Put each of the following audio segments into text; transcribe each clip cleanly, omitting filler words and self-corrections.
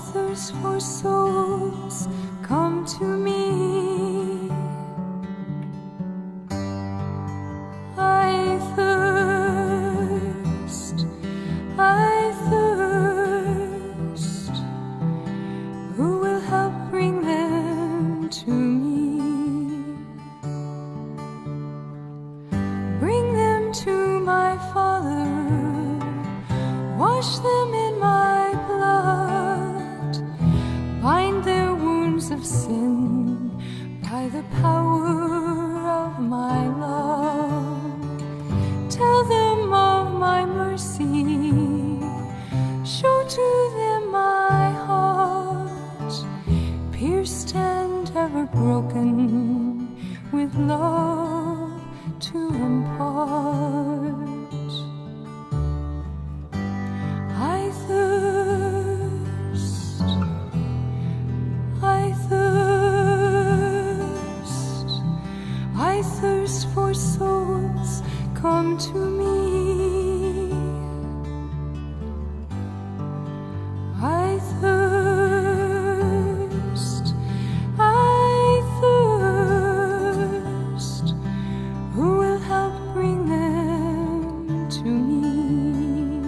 thirst for souls, come to me. I thirst, I thirst. Who will help bring them to me? Bring them to my Father, wash them in my blood, bind their wounds of sin by the power of my love. Tell them of my mercy, show to them my heart, pierced and ever broken, with love to impart. I thirst, I thirst, I thirst for souls, come to me. I thirst, I thirst. Who will help bring them to me?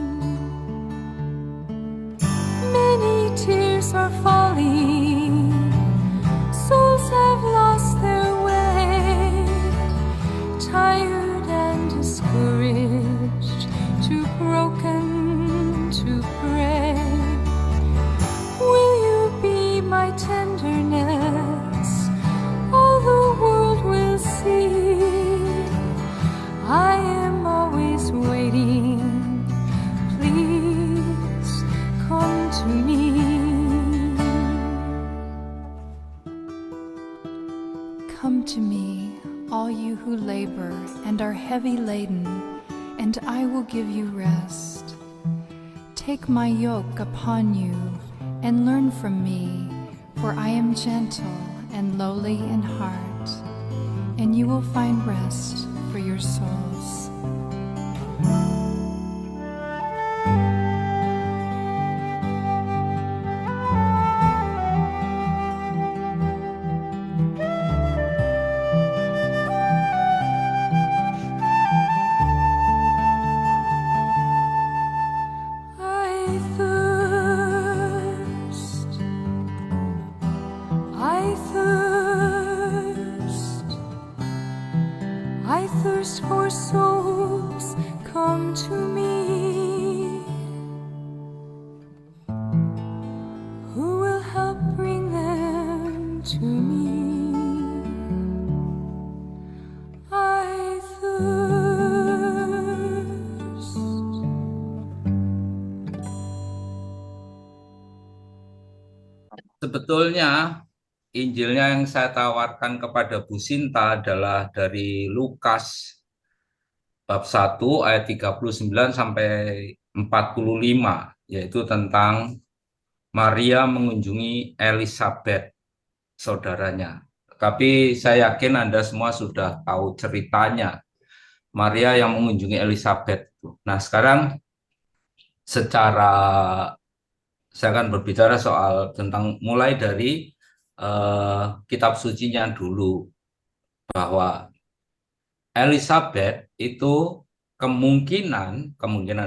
Many tears are falling, souls have lost their way, tired and discouraged, too broken to pray. Will you be my tenderness? All the world will see. I am always waiting. Please come to me. Come to me, all you who labor and are heavy laden, and I will give you rest. Take my yoke upon you and learn from me, for I am gentle and lowly in heart, and you will find rest for your souls. I thirst, I thirst, I thirst for souls, come to me. Who will help bring them to me? I thirst. Sebetulnya Injilnya yang saya tawarkan kepada Bu Sinta adalah dari Lukas bab 1 ayat 39 sampai 45, yaitu tentang Maria mengunjungi Elisabet, saudaranya. Tapi saya yakin Anda semua sudah tahu ceritanya, Maria yang mengunjungi Elisabet. Nah, sekarang secara saya akan berbicara soal tentang mulai dari kitab sucinya dulu, bahwa Elisabet itu kemungkinan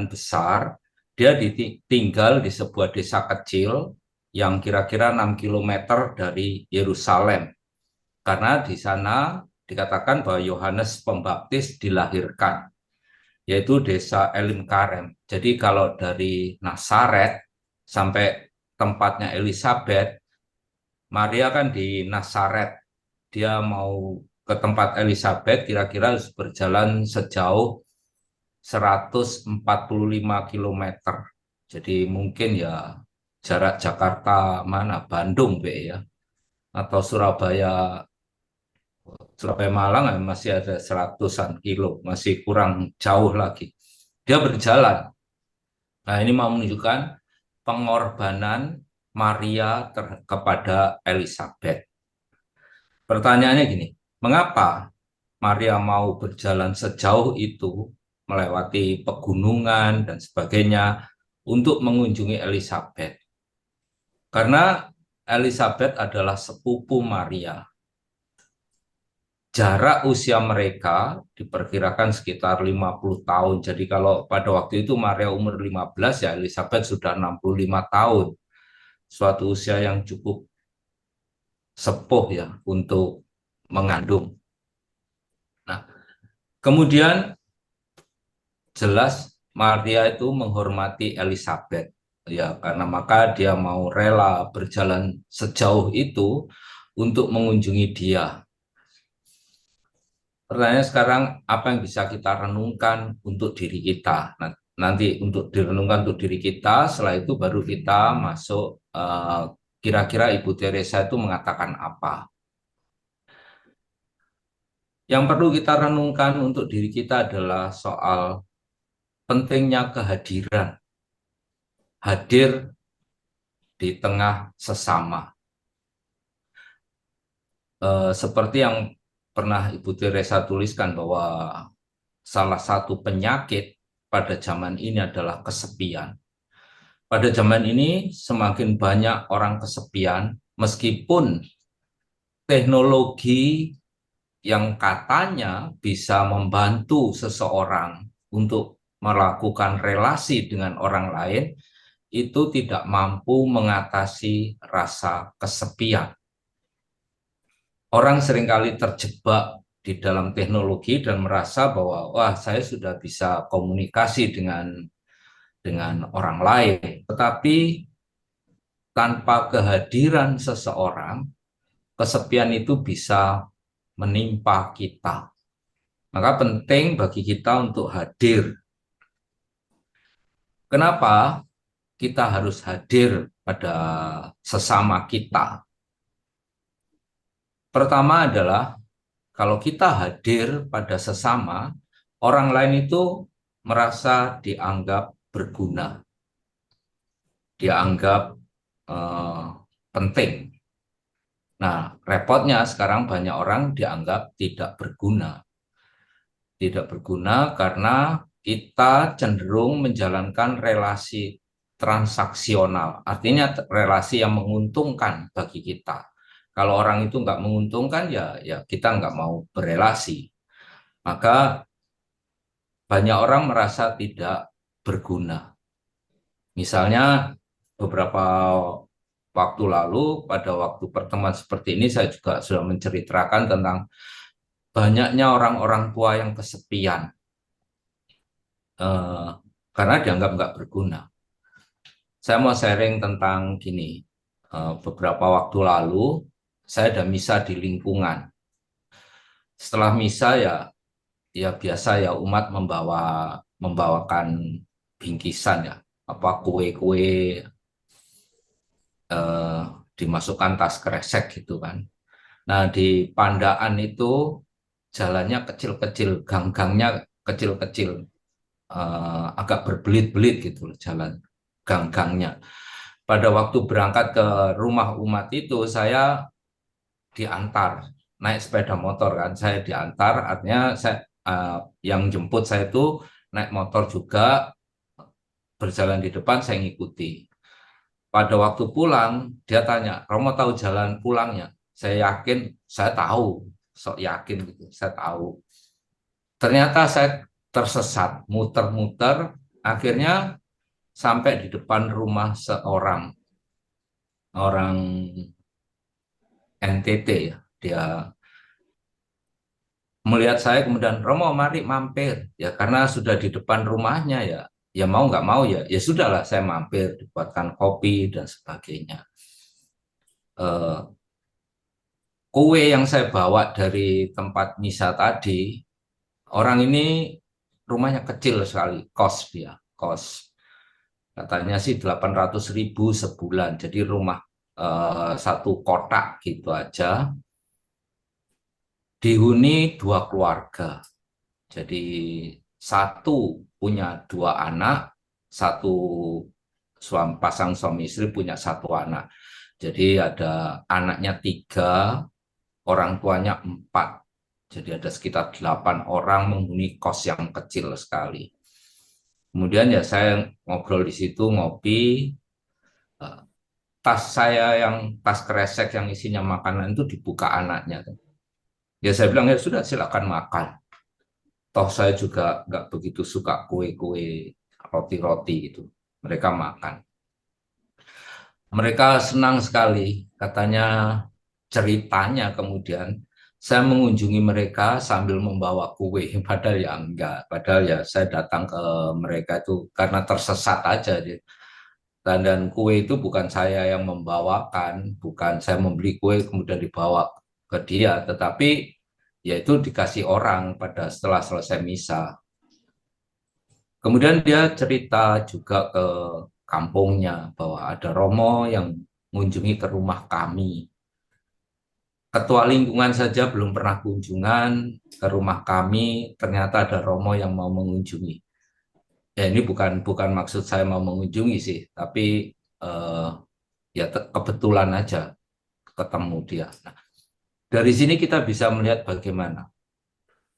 besar dia tinggal di sebuah desa kecil yang kira-kira 6 km dari Yerusalem, karena di sana dikatakan bahwa Yohanes Pembaptis dilahirkan, yaitu desa Elim Karem. Jadi kalau dari Nazaret sampai tempatnya Elisabet, Maria kan di Nazaret, dia mau ke tempat Elisabet kira-kira harus berjalan sejauh 145 km. Jadi mungkin ya jarak Jakarta mana, Bandung ya, atau Surabaya Malang masih ada 100-an kilo, masih kurang jauh lagi. Dia berjalan. Nah, ini mau menunjukkan pengorbanan Maria kepada Elisabet. Pertanyaannya gini, mengapa Maria mau berjalan sejauh itu melewati pegunungan dan sebagainya untuk mengunjungi Elizabeth. Karena Elizabeth adalah sepupu Maria. Jarak usia mereka diperkirakan sekitar 50 tahun. Jadi kalau pada waktu itu Maria umur 15, ya Elizabeth sudah 65 tahun. Suatu usia yang cukup sepuh ya untuk mengandung. Nah, kemudian jelas Maria itu menghormati Elizabeth. Ya, karena maka dia mau rela berjalan sejauh itu untuk mengunjungi dia. Pertanyaannya sekarang, apa yang bisa kita renungkan untuk diri kita? Nanti untuk direnungkan untuk diri kita, setelah itu baru kita masuk kira-kira Ibu Teresa itu mengatakan apa. Yang perlu kita renungkan untuk diri kita adalah soal pentingnya kehadiran, hadir di tengah sesama. Seperti yang pernah Ibu Teresa tuliskan bahwa salah satu penyakit pada zaman ini adalah kesepian. Pada zaman ini semakin banyak orang kesepian, meskipun teknologi yang katanya bisa membantu seseorang untuk melakukan relasi dengan orang lain, itu tidak mampu mengatasi rasa kesepian. Orang seringkali terjebak di dalam teknologi dan merasa bahwa wah, saya sudah bisa komunikasi dengan orang lain, tetapi tanpa kehadiran seseorang, kesepian itu bisa menimpa kita. Maka penting bagi kita untuk hadir. Kenapa kita harus hadir pada sesama kita? Pertama adalah kalau kita hadir pada sesama, orang lain itu merasa dianggap berguna, dianggap penting. Nah, repotnya sekarang banyak orang dianggap tidak berguna. Tidak berguna karena kita cenderung menjalankan relasi transaksional, artinya relasi yang menguntungkan bagi kita. Kalau orang itu nggak menguntungkan, ya kita nggak mau berelasi. Maka banyak orang merasa tidak berguna. Misalnya beberapa waktu lalu, pada waktu pertemuan seperti ini, saya juga sudah menceritakan tentang banyaknya orang-orang tua yang kesepian karena dianggap nggak berguna. Saya mau sharing tentang gini, beberapa waktu lalu saya ada misa di lingkungan. Setelah misa ya biasa ya umat membawakan bingkisan ya, apa kue-kue dimasukkan tas kresek gitu kan. Nah, di Pandaan itu jalannya kecil-kecil, gang-gangnya kecil-kecil, agak berbelit-belit gitu jalan gang-gangnya. Pada waktu berangkat ke rumah umat itu, saya diantar naik sepeda motor kan, saya diantar, artinya saya yang jemput saya itu naik motor juga, berjalan di depan, saya ngikuti. Pada waktu pulang, dia tanya, Romo tahu jalan pulangnya? Saya yakin, saya tahu, sok yakin gitu, saya tahu. Ternyata saya tersesat, muter-muter, akhirnya sampai di depan rumah seorang orang NTT ya. Dia melihat saya kemudian, Romo mari mampir ya, karena sudah di depan rumahnya ya mau nggak mau ya sudahlah, saya mampir, dibuatkan kopi dan sebagainya. Kue yang saya bawa dari tempat misa tadi, orang ini rumahnya kecil sekali, kos dia, kos. Katanya sih 800.000 sebulan, jadi rumah satu kotak gitu aja. Dihuni 2 keluarga. Jadi satu punya 2 anak, satu pasang suami istri punya 1 anak. Jadi ada anaknya 3, orang tuanya 4. Jadi ada sekitar 8 orang menghuni kos yang kecil sekali. Kemudian ya saya ngobrol di situ, ngopi. Eh, Tas saya yang tas kresek yang isinya makanan itu dibuka anaknya. Ya saya bilang ya sudah silakan makan. Toh saya juga nggak begitu suka kue-kue roti-roti itu. Mereka makan. Mereka senang sekali. Katanya ceritanya kemudian saya mengunjungi mereka sambil membawa kue. Padahal ya enggak. Padahal ya saya datang ke mereka itu karena tersesat aja. Dan kue itu bukan saya yang membawakan, bukan saya membeli kue kemudian dibawa ke dia, tetapi yaitu dikasih orang pada setelah selesai misa. Kemudian dia cerita juga ke kampungnya bahwa ada Romo yang mengunjungi ke rumah kami. Ketua lingkungan saja belum pernah kunjungan ke rumah kami, ternyata ada Romo yang mau mengunjungi. Ya ini bukan maksud saya mau mengunjungi sih, tapi eh, ya kebetulan aja ketemu dia. Nah, dari sini kita bisa melihat bagaimana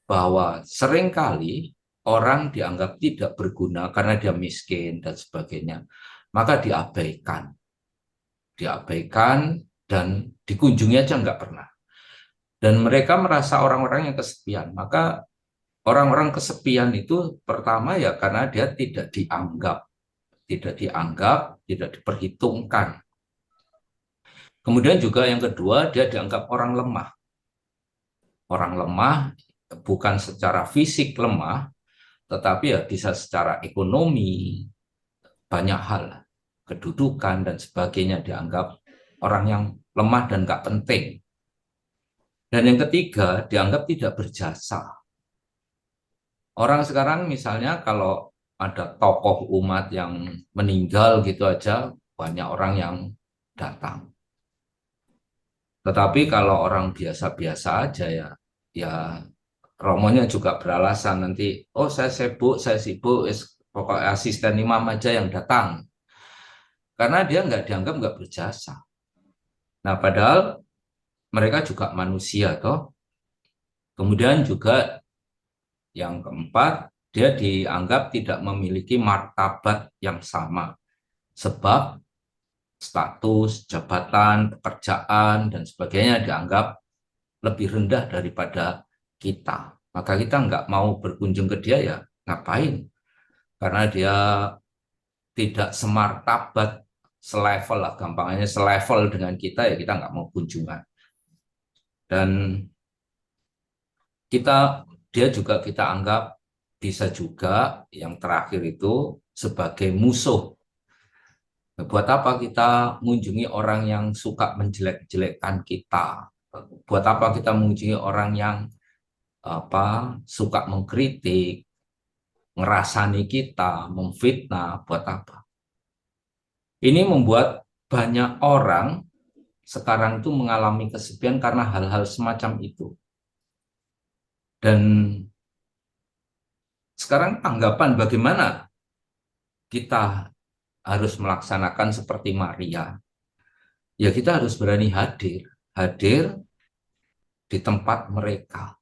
bahwa seringkali orang dianggap tidak berguna karena dia miskin dan sebagainya, maka diabaikan dan dikunjungi aja nggak pernah. Dan mereka merasa orang-orang yang kesepian. Maka orang-orang kesepian itu pertama ya karena dia tidak dianggap, tidak diperhitungkan. Kemudian juga yang kedua, dia dianggap orang lemah. Orang lemah bukan secara fisik lemah, tetapi ya bisa secara ekonomi, banyak hal, kedudukan dan sebagainya dianggap orang yang lemah dan nggak penting. Dan yang ketiga, dianggap tidak berjasa. Orang sekarang misalnya kalau ada tokoh umat yang meninggal gitu aja, banyak orang yang datang. Tetapi kalau orang biasa-biasa aja ya, ya romonya juga beralasan nanti, oh saya sibuk, pokok asisten imam aja yang datang. Karena dia nggak dianggap nggak berjasa. Nah, padahal mereka juga manusia, toh. Kemudian juga yang keempat, dia dianggap tidak memiliki martabat yang sama. Sebab status, jabatan, pekerjaan, dan sebagainya dianggap lebih rendah daripada kita. Maka kita nggak mau berkunjung ke dia ya ngapain? Karena dia tidak semartabat, selevel lah, gampangnya selevel dengan kita ya kita nggak mau kunjungan. Dan dia juga kita anggap bisa juga yang terakhir itu sebagai musuh. Buat apa kita mengunjungi orang yang suka menjelek-jelekkan kita? Buat apa kita mengunjungi orang yang suka mengkritik, ngerasani kita, memfitnah? Buat apa? Ini membuat banyak orang sekarang itu mengalami kesepian karena hal-hal semacam itu. Dan sekarang tanggapan bagaimana kita harus melaksanakan seperti Maria. Ya kita harus berani hadir di tempat mereka.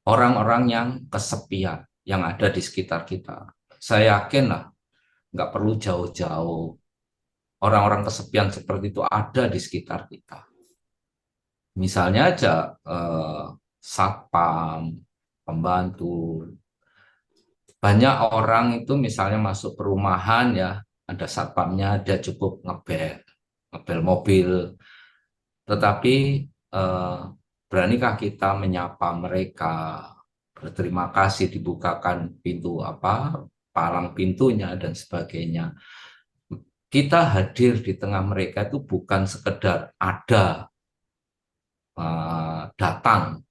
Orang-orang yang kesepian yang ada di sekitar kita. Saya yakin lah, nggak perlu jauh-jauh. Orang-orang kesepian seperti itu ada di sekitar kita. Misalnya aja satpam, pembantu. Banyak orang itu misalnya masuk perumahan ya, ada satpamnya, dia cukup ngebel mobil. Tetapi eh, beranikah kita menyapa mereka, berterima kasih dibukakan pintu palang pintunya dan sebagainya. Kita hadir di tengah mereka itu bukan sekedar ada datang,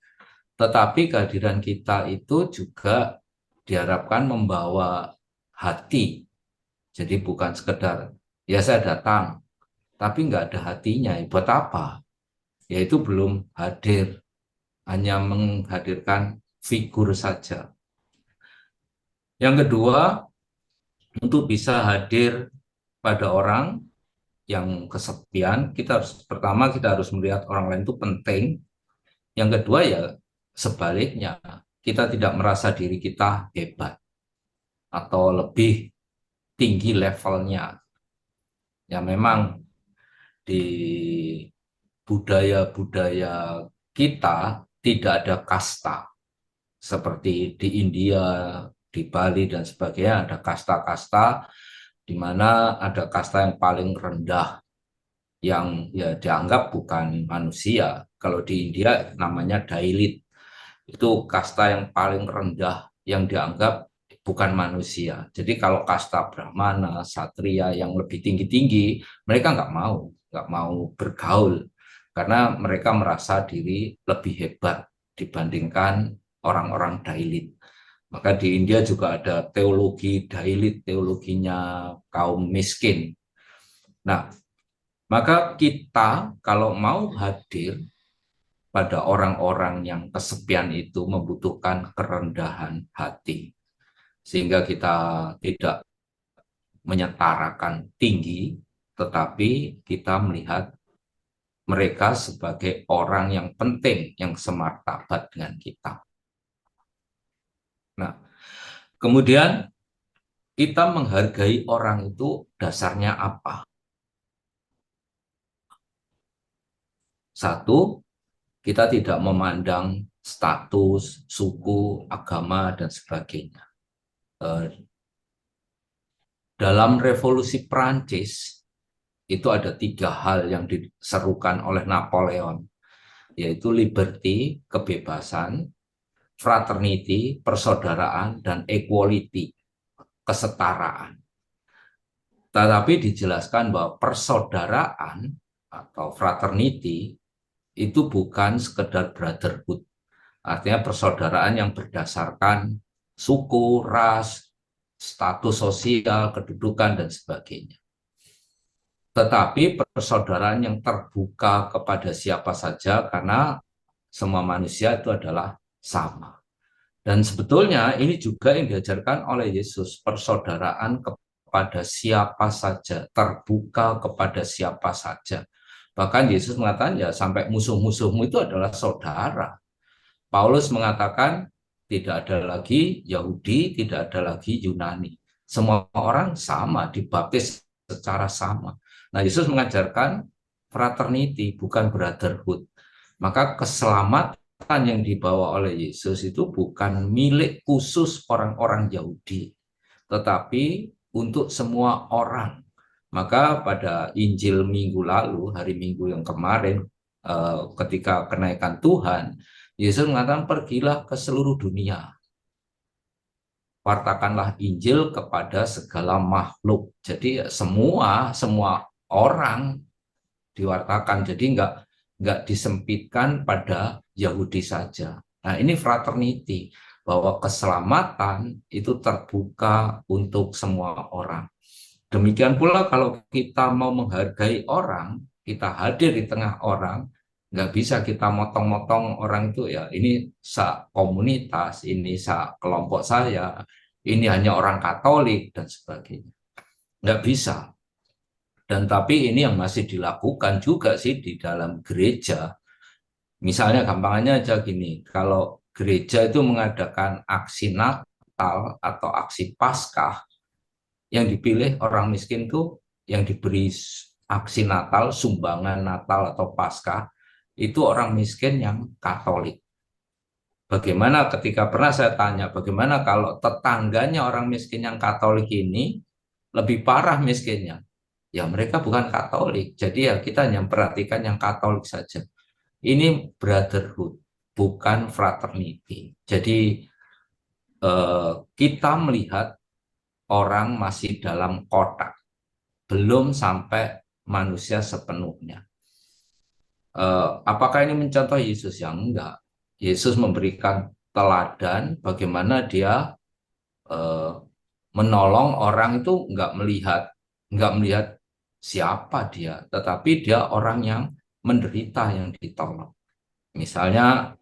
tetapi kehadiran kita itu juga diharapkan membawa hati. Jadi bukan sekedar ya saya datang, tapi nggak ada hatinya. Buat apa? Yaitu belum hadir, hanya menghadirkan figur saja. Yang kedua, untuk bisa hadir pada orang yang kesepian, kita harus melihat orang lain itu penting. Yang kedua ya sebaliknya, kita tidak merasa diri kita hebat atau lebih tinggi levelnya. Ya memang di budaya-budaya kita tidak ada kasta. Seperti di India, di Bali, dan sebagainya, ada kasta-kasta di mana ada kasta yang paling rendah, yang ya dianggap bukan manusia. Kalau di India namanya Dailit, itu kasta yang paling rendah, yang dianggap bukan manusia. Jadi kalau kasta Brahmana, Satria yang lebih tinggi-tinggi, mereka nggak mau bergaul, karena mereka merasa diri lebih hebat dibandingkan orang-orang Dailit. Maka di India juga ada teologi Dailit, teologinya kaum miskin. Nah, maka kita kalau mau hadir pada orang-orang yang kesepian itu membutuhkan kerendahan hati. Sehingga kita tidak menyetarakan tinggi, tetapi kita melihat mereka sebagai orang yang penting, yang semartabat dengan kita. Nah, kemudian kita menghargai orang itu dasarnya apa? Satu, kita tidak memandang status, suku, agama, dan sebagainya. Dalam revolusi Prancis, itu ada 3 hal yang diserukan oleh Napoleon, yaitu liberty, kebebasan, fraternity, persaudaraan, dan equality, kesetaraan. Tetapi dijelaskan bahwa persaudaraan atau fraternity itu bukan sekedar brotherhood. Artinya persaudaraan yang berdasarkan suku, ras, status sosial, kedudukan, dan sebagainya. Tetapi persaudaraan yang terbuka kepada siapa saja, karena semua manusia itu adalah sama. Dan sebetulnya ini juga yang diajarkan oleh Yesus, persaudaraan kepada siapa saja, terbuka kepada siapa saja. Bahkan Yesus mengatakan ya sampai musuh-musuhmu itu adalah saudara. Paulus mengatakan tidak ada lagi Yahudi, tidak ada lagi Yunani. Semua orang sama, dibaptis secara sama. Nah, Yesus mengajarkan fraternity, bukan brotherhood. Maka keselamatan yang dibawa oleh Yesus itu bukan milik khusus orang-orang Yahudi, tetapi untuk semua orang. Maka pada Injil minggu lalu, hari Minggu yang kemarin, ketika kenaikan Tuhan, Yesus mengatakan pergilah ke seluruh dunia, wartakanlah Injil kepada segala makhluk. Jadi semua orang diwartakan. Jadi nggak disempitkan pada Yahudi saja. Nah, ini fraternity, bahwa keselamatan itu terbuka untuk semua orang. Demikian pula kalau kita mau menghargai orang, kita hadir di tengah orang, nggak bisa kita motong-motong orang itu ya, ini komunitas, ini kelompok saya, ini hanya orang Katolik, dan sebagainya. Nggak bisa. Dan tapi ini yang masih dilakukan juga sih di dalam gereja. Misalnya gampangannya aja gini, kalau gereja itu mengadakan aksi Natal atau aksi Paskah, yang dipilih orang miskin tuh, yang diberi aksi Natal, sumbangan Natal atau Paskah, itu orang miskin yang Katolik. Bagaimana ketika pernah saya tanya, bagaimana kalau tetangganya orang miskin yang Katolik ini lebih parah miskinnya? Ya mereka bukan Katolik, jadi ya kita hanya perhatikan yang Katolik saja. Ini brotherhood, bukan fraternity. Jadi kita melihat orang masih dalam kotak, belum sampai manusia sepenuhnya. Apakah ini mencontoh Yesus? Yang enggak. Yesus memberikan teladan bagaimana dia menolong orang itu nggak melihat siapa dia, tetapi dia orang yang menderita yang ditolong. Misalnya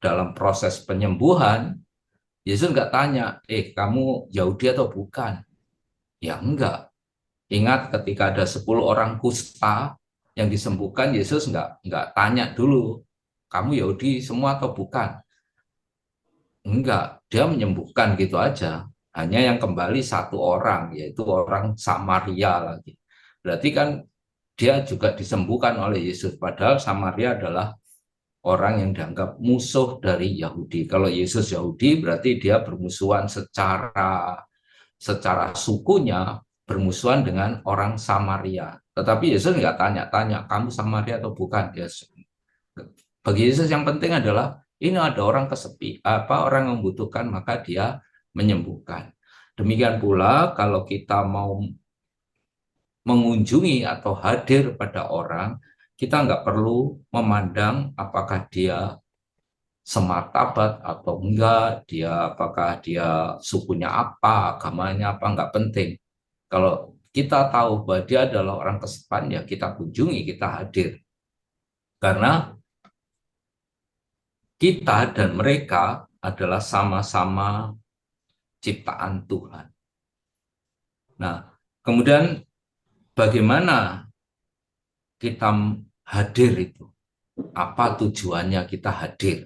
dalam proses penyembuhan, Yesus nggak tanya, kamu Yahudi atau bukan? Ya enggak. Ingat ketika ada 10 orang kusta yang disembuhkan, Yesus nggak tanya dulu, kamu Yahudi semua atau bukan? Enggak, dia menyembuhkan gitu aja. Hanya yang kembali satu orang, yaitu orang Samaria lagi. Berarti kan dia juga disembuhkan oleh Yesus. Padahal Samaria adalah orang yang dianggap musuh dari Yahudi. Kalau Yesus Yahudi, berarti dia bermusuhan secara sukunya, bermusuhan dengan orang Samaria. Tetapi Yesus nggak tanya-tanya, kamu Samaria atau bukan? Yesus. Bagi Yesus yang penting adalah ini ada orang kesepi, orang yang membutuhkan, maka dia menyembuhkan. Demikian pula kalau kita mau mengunjungi atau hadir pada orang, kita nggak perlu memandang apakah dia semartabat atau enggak, apakah dia sukunya apa, agamanya apa, nggak penting. Kalau kita tahu bahwa dia adalah orang kesepian, ya kita kunjungi, kita hadir. Karena kita dan mereka adalah sama-sama ciptaan Tuhan. Nah, kemudian bagaimana kita hadir itu? Apa tujuannya kita hadir?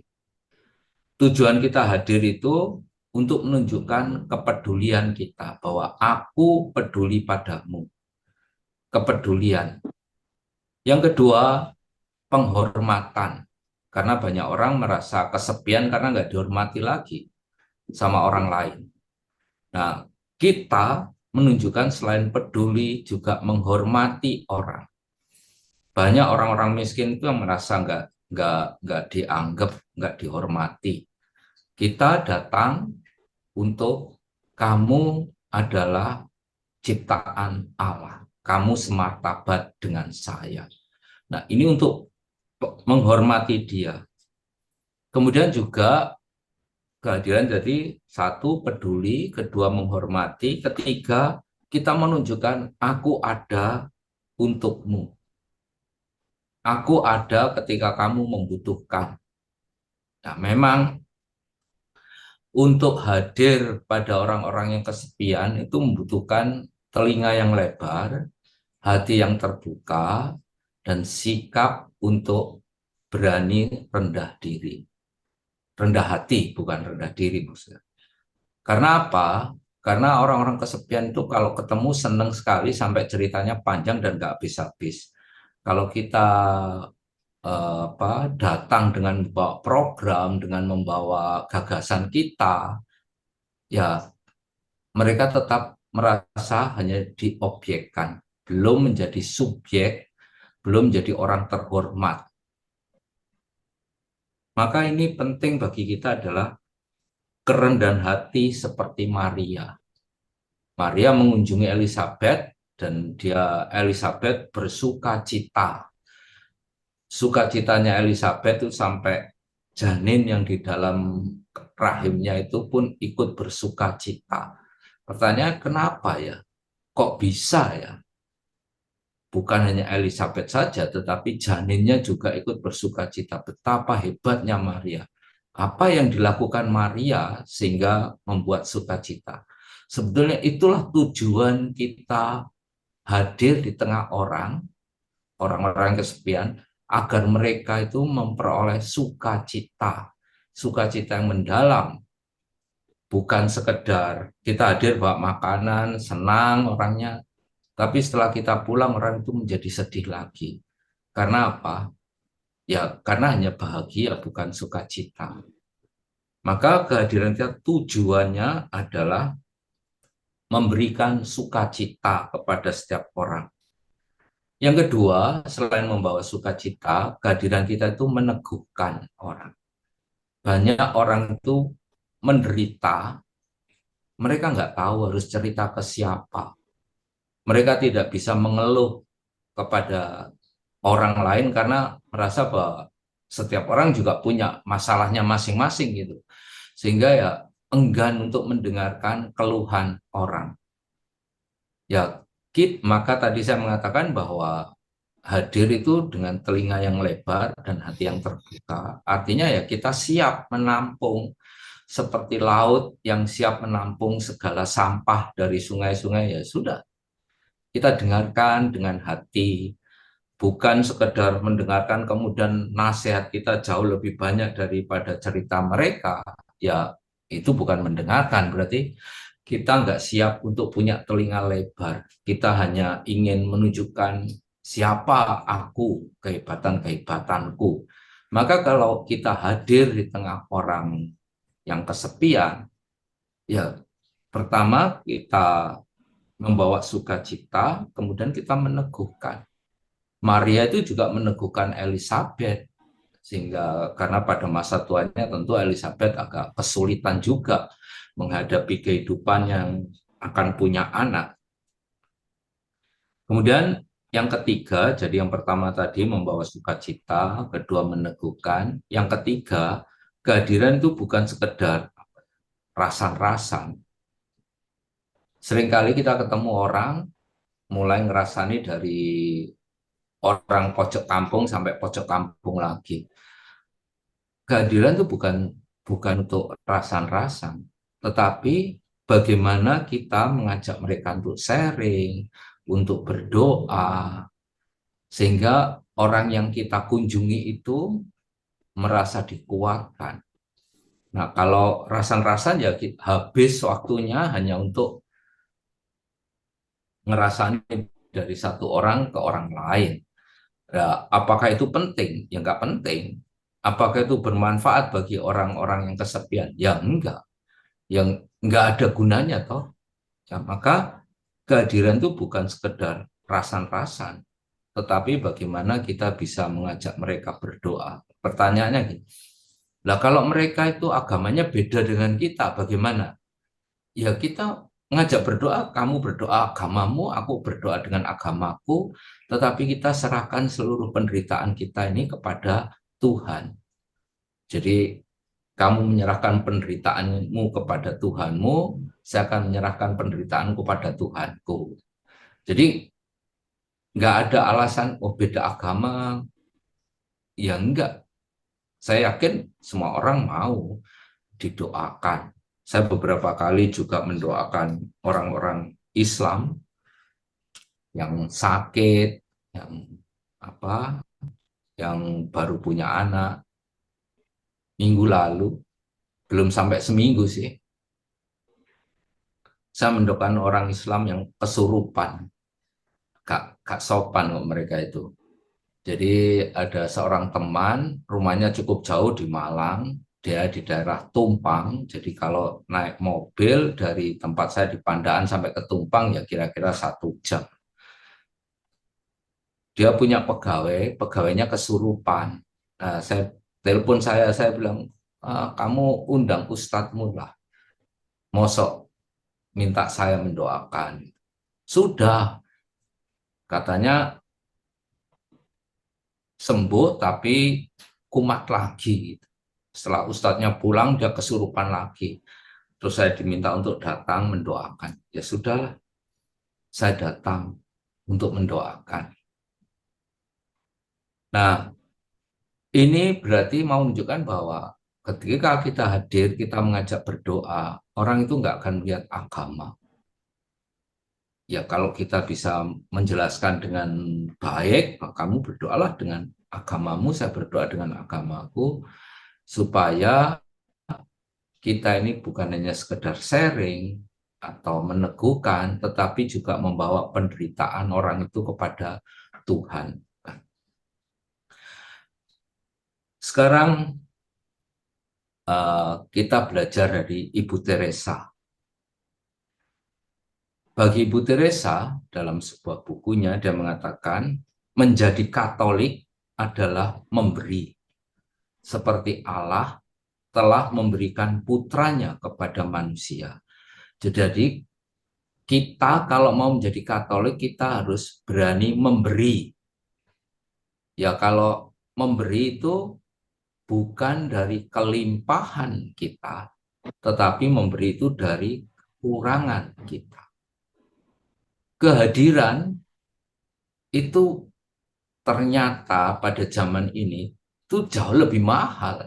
Tujuan kita hadir itu untuk menunjukkan kepedulian kita, bahwa aku peduli padamu. Kepedulian. Yang kedua, penghormatan. Karena banyak orang merasa kesepian karena nggak dihormati lagi sama orang lain. Nah, kita menunjukkan selain peduli juga menghormati orang. Banyak orang-orang miskin itu yang merasa nggak dianggap, nggak dihormati. Kita datang untuk kamu adalah ciptaan Allah. Kamu semartabat dengan saya. Nah, ini untuk menghormati dia. Kemudian juga kehadiran jadi satu peduli, kedua menghormati, ketiga kita menunjukkan aku ada untukmu. Aku ada ketika kamu membutuhkan. Nah, memang untuk hadir pada orang-orang yang kesepian itu membutuhkan telinga yang lebar, hati yang terbuka, dan sikap untuk berani rendah diri. Rendah hati, bukan rendah diri maksudnya. Karena apa? Karena orang-orang kesepian itu kalau ketemu seneng sekali sampai ceritanya panjang dan nggak habis-habis. Kalau kita datang dengan membawa program, dengan membawa gagasan kita, ya mereka tetap merasa hanya diobjekkan, belum menjadi subjek, belum menjadi orang terhormat. Maka ini penting bagi kita adalah kerendahan hati seperti Maria. Maria mengunjungi Elizabeth dan Elizabeth bersuka cita. Sukacitanya Elizabeth itu sampai janin yang di dalam rahimnya itu pun ikut bersuka cita. Pertanyaan kenapa ya? Kok bisa ya? Bukan hanya Elizabeth saja, tetapi janinnya juga ikut bersuka cita. Betapa hebatnya Maria. Apa yang dilakukan Maria sehingga membuat sukacita? Sebetulnya itulah tujuan kita hadir di tengah orang-orang kesepian, agar mereka itu memperoleh sukacita. Sukacita yang mendalam. Bukan sekedar kita hadir bawa makanan, senang orangnya, tapi setelah kita pulang orang itu menjadi sedih lagi. Karena apa? Ya karena hanya bahagia bukan sukacita. Maka kehadiran kita tujuannya adalah memberikan sukacita kepada setiap orang. Yang kedua, selain membawa sukacita, kehadiran kita itu meneguhkan orang. Banyak orang itu menderita, mereka nggak tahu harus cerita ke siapa. Mereka tidak bisa mengeluh kepada orang lain karena merasa bahwa setiap orang juga punya masalahnya masing-masing gitu. Sehingga ya enggan untuk mendengarkan keluhan orang. Ya, maka tadi saya mengatakan bahwa hadir itu dengan telinga yang lebar dan hati yang terbuka. Artinya ya kita siap menampung seperti laut yang siap menampung segala sampah dari sungai-sungai, ya sudah. Kita dengarkan dengan hati, bukan sekedar mendengarkan kemudian nasihat kita jauh lebih banyak daripada cerita mereka. Ya Itu bukan mendengarkan, berarti kita nggak siap untuk punya telinga lebar. Kita hanya ingin menunjukkan siapa aku, kehebatan-kehebatanku. Maka kalau kita hadir di tengah orang yang kesepian, ya pertama kita membawa sukacita, kemudian kita meneguhkan. Maria itu juga meneguhkan Elizabeth, sehingga karena pada masa tuanya tentu Elizabeth agak kesulitan juga menghadapi kehidupan yang akan punya anak. Kemudian yang ketiga, jadi yang pertama tadi membawa sukacita, kedua meneguhkan, yang ketiga kehadiran itu bukan sekedar rasan-rasan. Seringkali kita ketemu orang mulai ngerasani dari orang pojok kampung sampai pojok kampung lagi. Kehadiran itu bukan bukan untuk rasan-rasan, tetapi bagaimana kita mengajak mereka untuk sharing, untuk berdoa, sehingga orang yang kita kunjungi itu merasa dikuatkan. Nah, kalau rasan-rasan ya habis waktunya hanya untuk ngerasani dari satu orang ke orang lain. Ya, apakah itu penting? Ya nggak penting. Apakah itu bermanfaat bagi orang-orang yang kesepian? Ya enggak. Yang nggak ada gunanya toh. Ya, maka kehadiran itu bukan sekedar rasan-rasan, tetapi bagaimana kita bisa mengajak mereka berdoa. Pertanyaannya gini, lah kalau mereka itu agamanya beda dengan kita, bagaimana? Ya kita ngajak berdoa, kamu berdoa agamamu, aku berdoa dengan agamaku, tetapi kita serahkan seluruh penderitaan kita ini kepada Tuhan. Jadi kamu menyerahkan penderitaanmu kepada Tuhanmu, saya akan menyerahkan penderitaan kepada Tuhanku. Jadi nggak ada alasan, oh beda agama, ya enggak. Saya yakin semua orang mau didoakan. Saya beberapa kali juga mendoakan orang-orang Islam yang sakit, yang apa, yang baru punya anak. Minggu lalu, belum sampai seminggu sih, saya mendoakan orang Islam yang kesurupan, gak sopan kok mereka itu. Jadi ada seorang teman, rumahnya cukup jauh di Malang, dia di daerah Tumpang. Jadi kalau naik mobil dari tempat saya di Pandaan sampai ke Tumpang ya kira-kira 1 jam. Dia punya pegawai, pegawainya kesurupan. Nah, saya telepon saya bilang, "Ah, kamu undang ustadzmu lah, mosok minta saya mendoakan." Sudah, katanya sembuh tapi kumat lagi. Setelah ustadznya pulang, dia kesurupan lagi. Terus saya diminta untuk datang mendoakan. Ya sudahlah, saya datang untuk mendoakan. Nah, ini berarti mau menunjukkan bahwa ketika kita hadir, kita mengajak berdoa, orang itu nggak akan melihat agama. Ya kalau kita bisa menjelaskan dengan baik, kamu berdoalah dengan agamamu, saya berdoa dengan agamaku, supaya kita ini bukan hanya sekedar sharing atau meneguhkan, tetapi juga membawa penderitaan orang itu kepada Tuhan. Sekarang kita belajar dari Ibu Teresa. Bagi Ibu Teresa, dalam sebuah bukunya, dia mengatakan, menjadi Katolik adalah memberi. Seperti Allah telah memberikan putranya kepada manusia. Jadi kita kalau mau menjadi Katolik, kita harus berani memberi. Ya kalau memberi itu bukan dari kelimpahan kita, tetapi memberi itu dari kekurangan kita. Kehadiran itu ternyata pada zaman ini itu jauh lebih mahal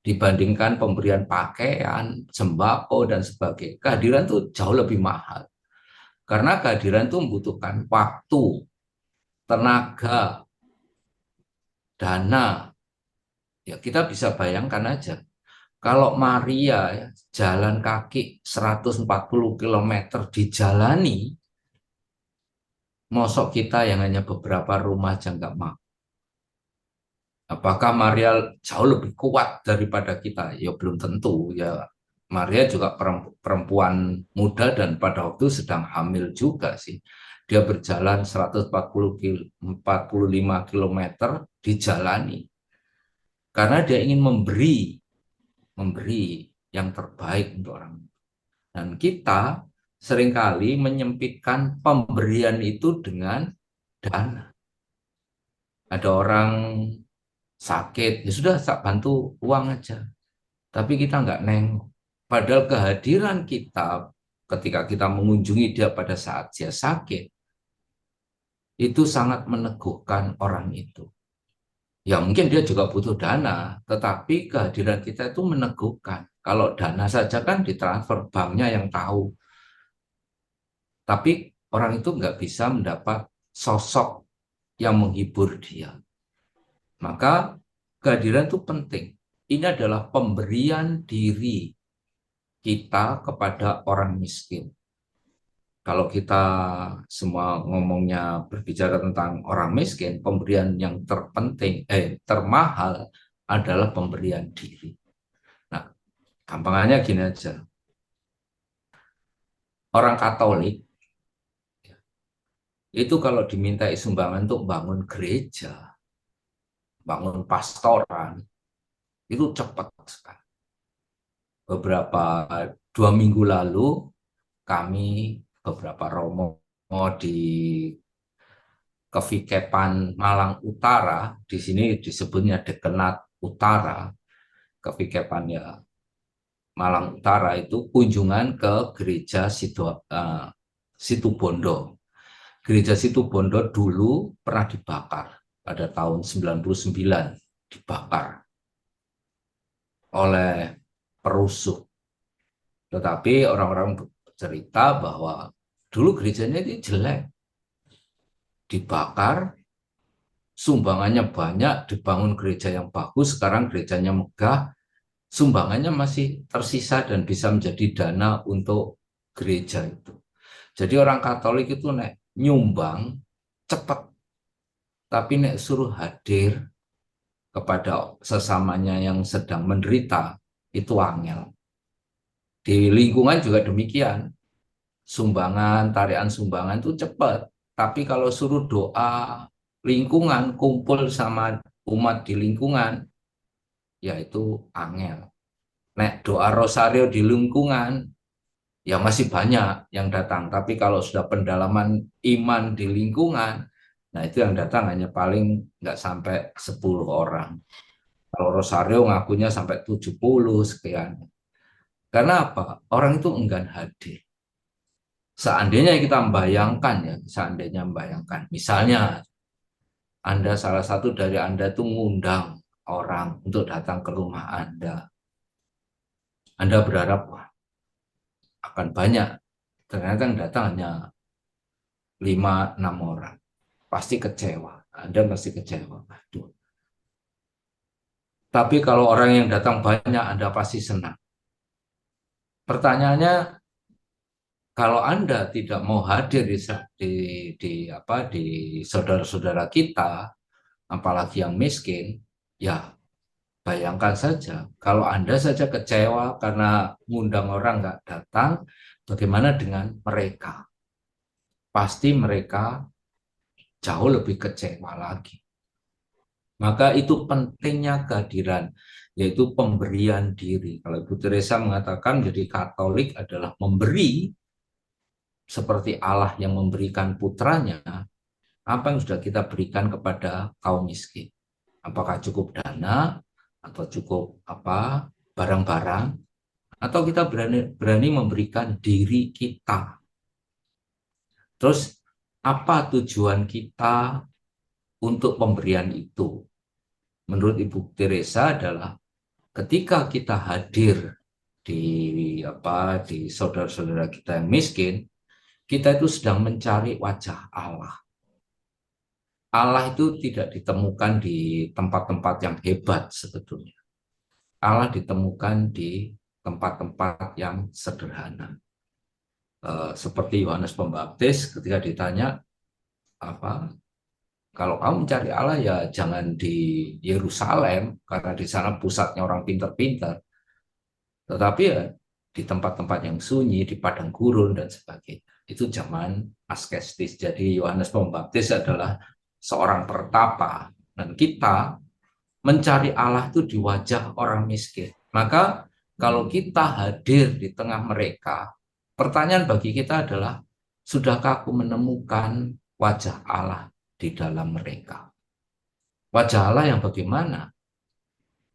dibandingkan pemberian pakaian, sembako, dan sebagainya. Kehadiran itu jauh lebih mahal. Karena kehadiran itu membutuhkan waktu, tenaga, dana. Ya kita bisa bayangkan aja. Kalau Maria ya, jalan kaki 140 km dijalani, mosok kita yang hanya beberapa rumah aja nggak mau. Apakah Maria jauh lebih kuat daripada kita? Ya belum tentu. Ya Maria juga perempuan muda dan pada waktu sedang hamil juga sih. Dia berjalan 145 km dijalani karena dia ingin memberi yang terbaik untuk orang. Dan kita seringkali menyempitkan pemberian itu dengan dana. Ada orang sakit, ya sudah tak bantu uang aja. Tapi kita nggak nengok. Padahal kehadiran kita ketika kita mengunjungi dia pada saat dia sakit, itu sangat meneguhkan orang itu. Ya mungkin dia juga butuh dana, tetapi kehadiran kita itu meneguhkan. Kalau dana saja kan ditransfer, banknya yang tahu. Tapi orang itu nggak bisa mendapat sosok yang menghibur dia. Maka kehadiran itu penting. Ini adalah pemberian diri kita kepada orang miskin. Kalau kita semua ngomongnya berbicara tentang orang miskin, pemberian yang termahal adalah pemberian diri. Nah, gampangannya gini aja. Orang Katolik itu kalau dimintai sumbangan untuk bangun gereja, bangun pastoran, itu cepat sekali. Beberapa 2 minggu lalu kami beberapa romo di Kevikepan Malang Utara, di sini disebutnya Dekenat Utara, Kevikepan ya Malang Utara itu kunjungan ke gereja Situbondo. Gereja Situbondo dulu pernah dibakar pada tahun 99, dibakar oleh perusuh. Tetapi orang-orang bercerita bahwa dulu gerejanya itu jelek, dibakar, sumbangannya banyak, dibangun gereja yang bagus, sekarang gerejanya megah, sumbangannya masih tersisa dan bisa menjadi dana untuk gereja itu. Jadi orang Katolik itu nyumbang cepat, tapi suruh hadir kepada sesamanya yang sedang menderita, itu angel. Di lingkungan juga demikian. Sumbangan, tarian sumbangan itu cepat. Tapi kalau suruh doa lingkungan, kumpul sama umat di lingkungan, yaitu angel. Doa rosario di lingkungan, ya masih banyak yang datang. Tapi kalau sudah pendalaman iman di lingkungan, nah itu yang datang hanya paling nggak sampai 10 orang. Kalau rosario ngakunya sampai 70 sekian. Karena apa? Orang itu enggan hadir. Seandainya kita membayangkan ya, seandainya membayangkan, misalnya salah satu dari Anda itu ngundang orang untuk datang ke rumah Anda berharap wah, akan banyak, ternyata yang datang hanya 5-6 orang, pasti kecewa, Anda pasti kecewa. Aduh. Tapi kalau orang yang datang banyak, Anda pasti senang. Pertanyaannya, kalau Anda tidak mau hadir di saudara-saudara kita, apalagi yang miskin, ya bayangkan saja, kalau Anda saja kecewa karena ngundang orang nggak datang, bagaimana dengan mereka? Pasti mereka jauh lebih kecewa lagi. Maka itu pentingnya kehadiran, yaitu pemberian diri. Kalau Ibu Teresa mengatakan jadi Katolik adalah memberi, seperti Allah yang memberikan putranya, apa yang sudah kita berikan kepada kaum miskin? Apakah cukup dana atau cukup barang-barang, atau kita berani memberikan diri kita? Terus apa tujuan kita untuk pemberian itu? Menurut Ibu Teresa adalah ketika kita hadir di saudara-saudara kita yang miskin, kita itu sedang mencari wajah Allah. Allah itu tidak ditemukan di tempat-tempat yang hebat sebetulnya. Allah ditemukan di tempat-tempat yang sederhana. Seperti Yohanes Pembaptis ketika ditanya, apa, kalau kamu mencari Allah ya jangan di Yerusalem karena di sana pusatnya orang pintar-pintar, tetapi ya di tempat-tempat yang sunyi, di padang gurun dan sebagainya. Itu zaman askestis. Jadi Yohanes Pembaptis adalah seorang pertapa, dan kita mencari Allah itu di wajah orang miskin. Maka kalau kita hadir di tengah mereka, pertanyaan bagi kita adalah, sudahkah aku menemukan wajah Allah di dalam mereka? Wajah Allah yang bagaimana?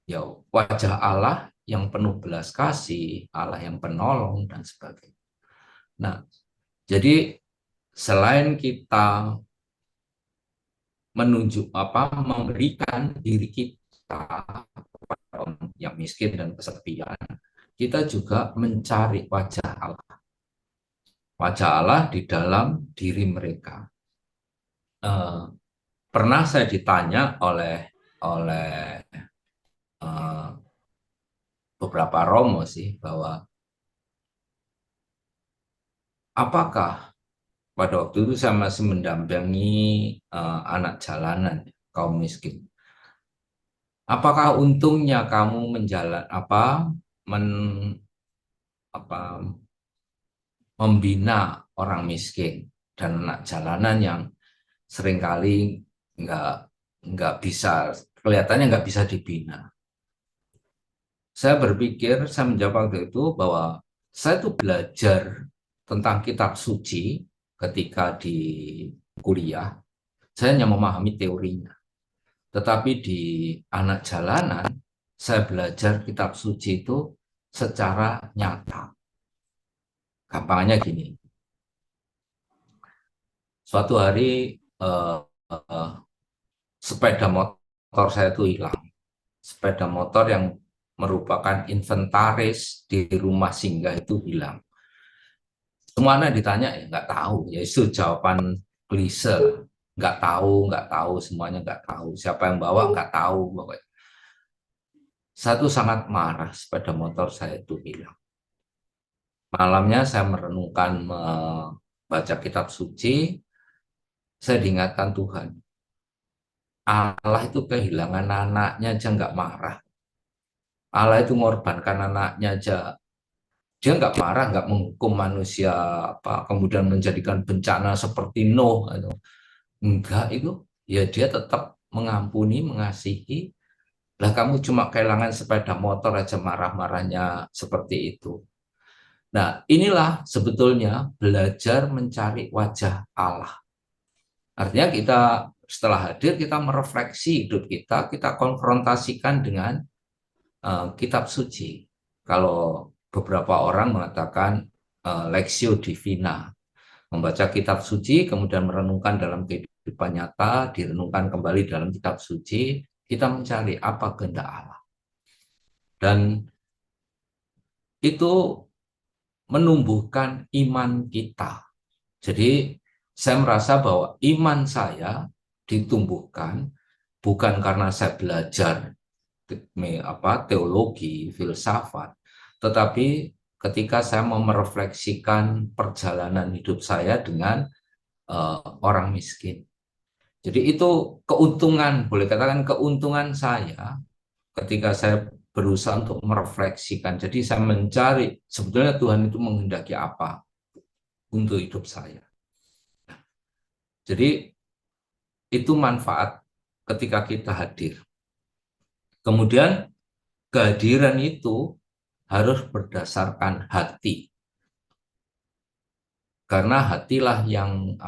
Ya, wajah Allah yang penuh belas kasih, Allah yang penolong dan sebagainya. Nah, jadi selain kita memberikan diri kita kepada orang yang miskin dan kesepian, kita juga mencari wajah Allah. Wajah Allah di dalam diri mereka. Pernah saya ditanya oleh beberapa romo sih, bahwa apakah pada waktu itu saya masih mendampingi anak jalanan, kaum miskin. Apakah untungnya kamu membina orang miskin dan anak jalanan yang seringkali nggak bisa, kelihatannya nggak bisa dibina. Saya menjawab waktu itu bahwa saya tuh belajar tentang kitab suci ketika di kuliah. Saya hanya memahami teorinya. Tetapi di anak jalanan, saya belajar kitab suci itu secara nyata. Gampangnya gini. Suatu hari sepeda motor saya itu hilang. Sepeda motor yang merupakan inventaris di rumah singgah itu hilang. Semuanya ditanya ya nggak tahu, ya itu jawaban klise. Nggak tahu, semuanya nggak tahu. Siapa yang bawa nggak tahu. Saya tuh sangat marah, sepeda motor saya itu hilang. Malamnya saya merenungkan, membaca kitab suci, saya diingatkan Tuhan. Allah itu kehilangan anaknya aja nggak marah. Allah itu mengorbankan anaknya aja, dia nggak marah, nggak menghukum manusia kemudian menjadikan bencana seperti Nuh. Enggak, itu ya dia tetap mengampuni, mengasihi. Lah kamu cuma kehilangan sepeda motor aja marah-marahnya seperti itu. Nah, inilah sebetulnya belajar mencari wajah Allah. Artinya kita setelah hadir, kita merefleksi hidup kita konfrontasikan dengan kitab suci. Kalau beberapa orang mengatakan Lectio Divina, membaca kitab suci, kemudian merenungkan dalam kehidupan nyata, direnungkan kembali dalam kitab suci, kita mencari apa kehendak Allah. Dan itu menumbuhkan iman kita. Jadi saya merasa bahwa iman saya ditumbuhkan bukan karena saya belajar teologi, filsafat, tetapi ketika saya mau merefleksikan perjalanan hidup saya dengan orang miskin. Jadi itu keuntungan, boleh katakan keuntungan saya ketika saya berusaha untuk merefleksikan. Jadi saya mencari sebetulnya Tuhan itu menghendaki apa untuk hidup saya. Jadi itu manfaat ketika kita hadir. Kemudian kehadiran itu harus berdasarkan hati. Karena hatilah yang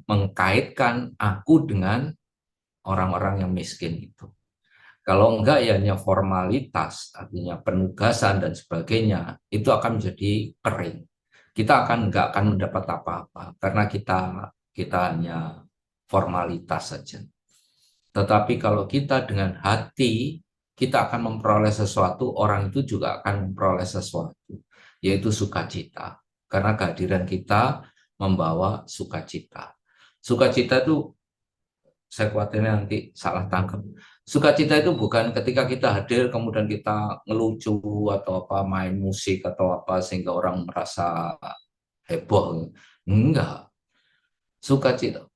mengkaitkan aku dengan orang-orang yang miskin itu. Kalau enggak ya hanya formalitas, artinya penugasan dan sebagainya, itu akan menjadi kering. Kita enggak akan mendapat apa-apa karena kita hanya formalitas saja. Tetapi kalau kita dengan hati, kita akan memperoleh sesuatu, orang itu juga akan memperoleh sesuatu, yaitu sukacita. Karena kehadiran kita membawa sukacita. Sukacita itu, saya khawatirnya nanti salah tangkap. Sukacita itu bukan ketika kita hadir kemudian kita ngelucu atau apa main musik atau apa sehingga orang merasa heboh. Enggak. Sukacita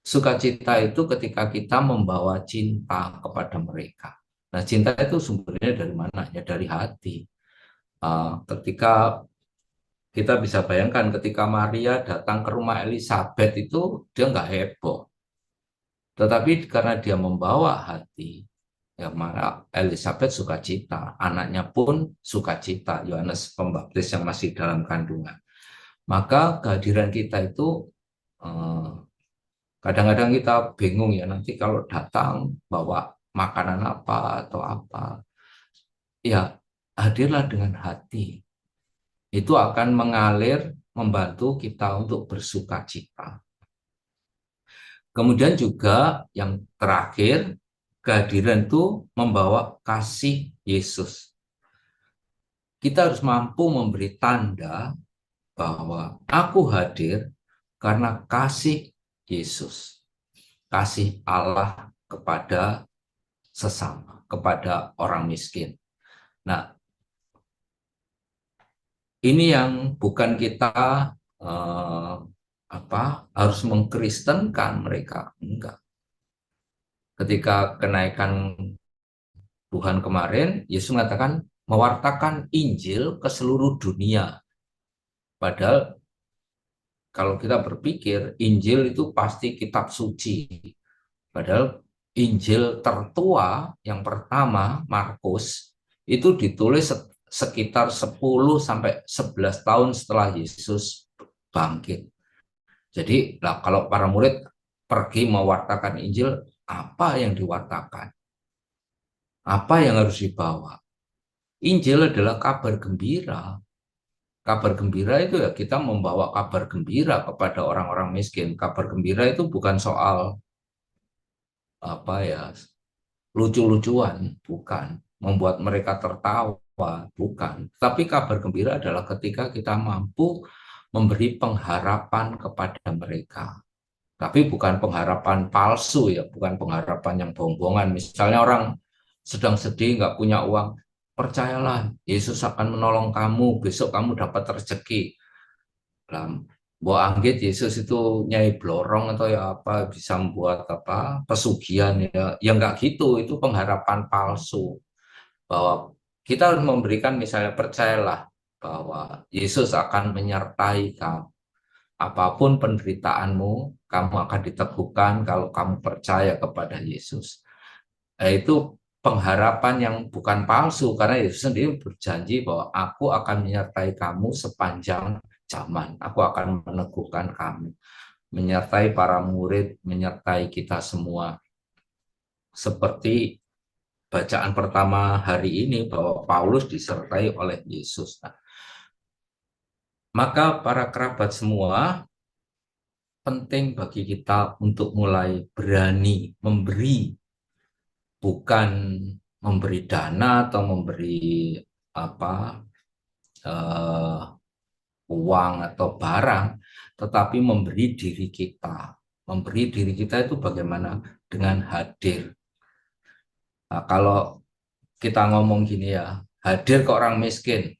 Sukacita itu ketika kita membawa cinta kepada mereka. Nah, cinta itu sumbernya dari mana? Ya dari hati. Ketika kita bisa bayangkan ketika Maria datang ke rumah Elizabeth itu dia nggak heboh. Tetapi karena dia membawa hati, ya maka Elizabeth sukacita, anaknya pun sukacita, Yohanes Pembaptis yang masih dalam kandungan. Maka kehadiran kita itu eh, kadang-kadang kita bingung ya nanti kalau datang bawa makanan apa atau apa. Ya hadirlah dengan hati. Itu akan mengalir membantu kita untuk bersuka cita. Kemudian juga yang terakhir, kehadiran itu membawa kasih Yesus. Kita harus mampu memberi tanda bahwa aku hadir karena kasih Yesus. Kasih Allah kepada sesama, kepada orang miskin. Nah, ini yang bukan kita eh, harus mengkristenkan mereka, enggak. Ketika kenaikan Tuhan kemarin, Yesus mengatakan mewartakan Injil ke seluruh dunia. Padahal kalau kita berpikir Injil itu pasti kitab suci. Padahal Injil tertua yang pertama Markus itu ditulis sekitar 10 sampai 11 tahun setelah Yesus bangkit. Jadi kalau para murid pergi mewartakan Injil, apa yang diwartakan? Apa yang harus dibawa? Injil adalah kabar gembira. Kabar gembira itu ya kita membawa kabar gembira kepada orang-orang miskin. Kabar gembira itu bukan soal apa ya lucu-lucuan, bukan. Membuat mereka tertawa, bukan. Tapi kabar gembira adalah ketika kita mampu memberi pengharapan kepada mereka. Tapi bukan pengharapan palsu ya, bukan pengharapan yang bohong-bohongan. Misalnya orang sedang sedih, nggak punya uang, percayalah, Yesus akan menolong kamu, besok kamu dapat rezeki. Bahwa anggit Yesus itu nyai blorong atau ya apa bisa membuat apa pesugihan ya nggak gitu, itu pengharapan palsu. Bahwa kita harus memberikan misalnya percayalah bahwa Yesus akan menyertai kamu. Apapun penderitaanmu, kamu akan diteguhkan kalau kamu percaya kepada Yesus. Itu pengharapan yang bukan palsu, karena Yesus sendiri berjanji bahwa aku akan menyertai kamu sepanjang zaman. Aku akan meneguhkan kamu, menyertai para murid, menyertai kita semua. Seperti bacaan pertama hari ini bahwa Paulus disertai oleh Yesus. Nah, maka para kerabat semua, penting bagi kita untuk mulai berani memberi, bukan memberi dana atau memberi apa uang atau barang, tetapi memberi diri kita. Memberi diri kita itu bagaimana? Dengan hadir. Nah, kalau kita ngomong gini ya, hadir ke orang miskin.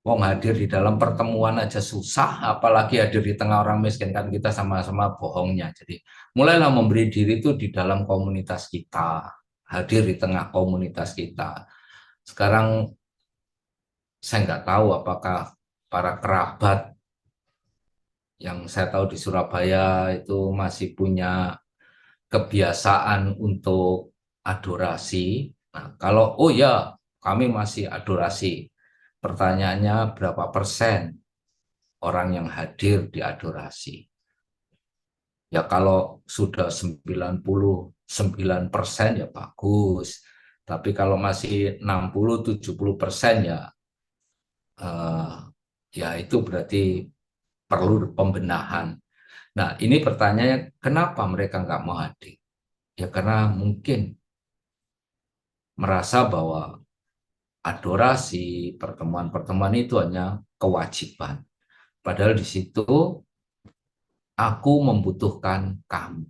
Wong hadir di dalam pertemuan aja susah, apalagi hadir di tengah orang miskin, kan kita sama-sama bohongnya. Jadi mulailah memberi diri itu di dalam komunitas kita, hadir di tengah komunitas kita. Sekarang saya nggak tahu apakah para kerabat yang saya tahu di Surabaya itu masih punya kebiasaan untuk adorasi. Nah, kalau oh ya kami masih adorasi, pertanyaannya berapa persen orang yang hadir di adorasi? Ya kalau sudah 99% ya bagus. Tapi kalau masih 60-70% eh, ya itu berarti perlu pembenahan. Nah, ini pertanyaannya, kenapa mereka nggak mau hadir? Ya karena mungkin merasa bahwa adorasi, pertemuan-pertemuan itu hanya kewajiban. Padahal di situ aku membutuhkan kamu.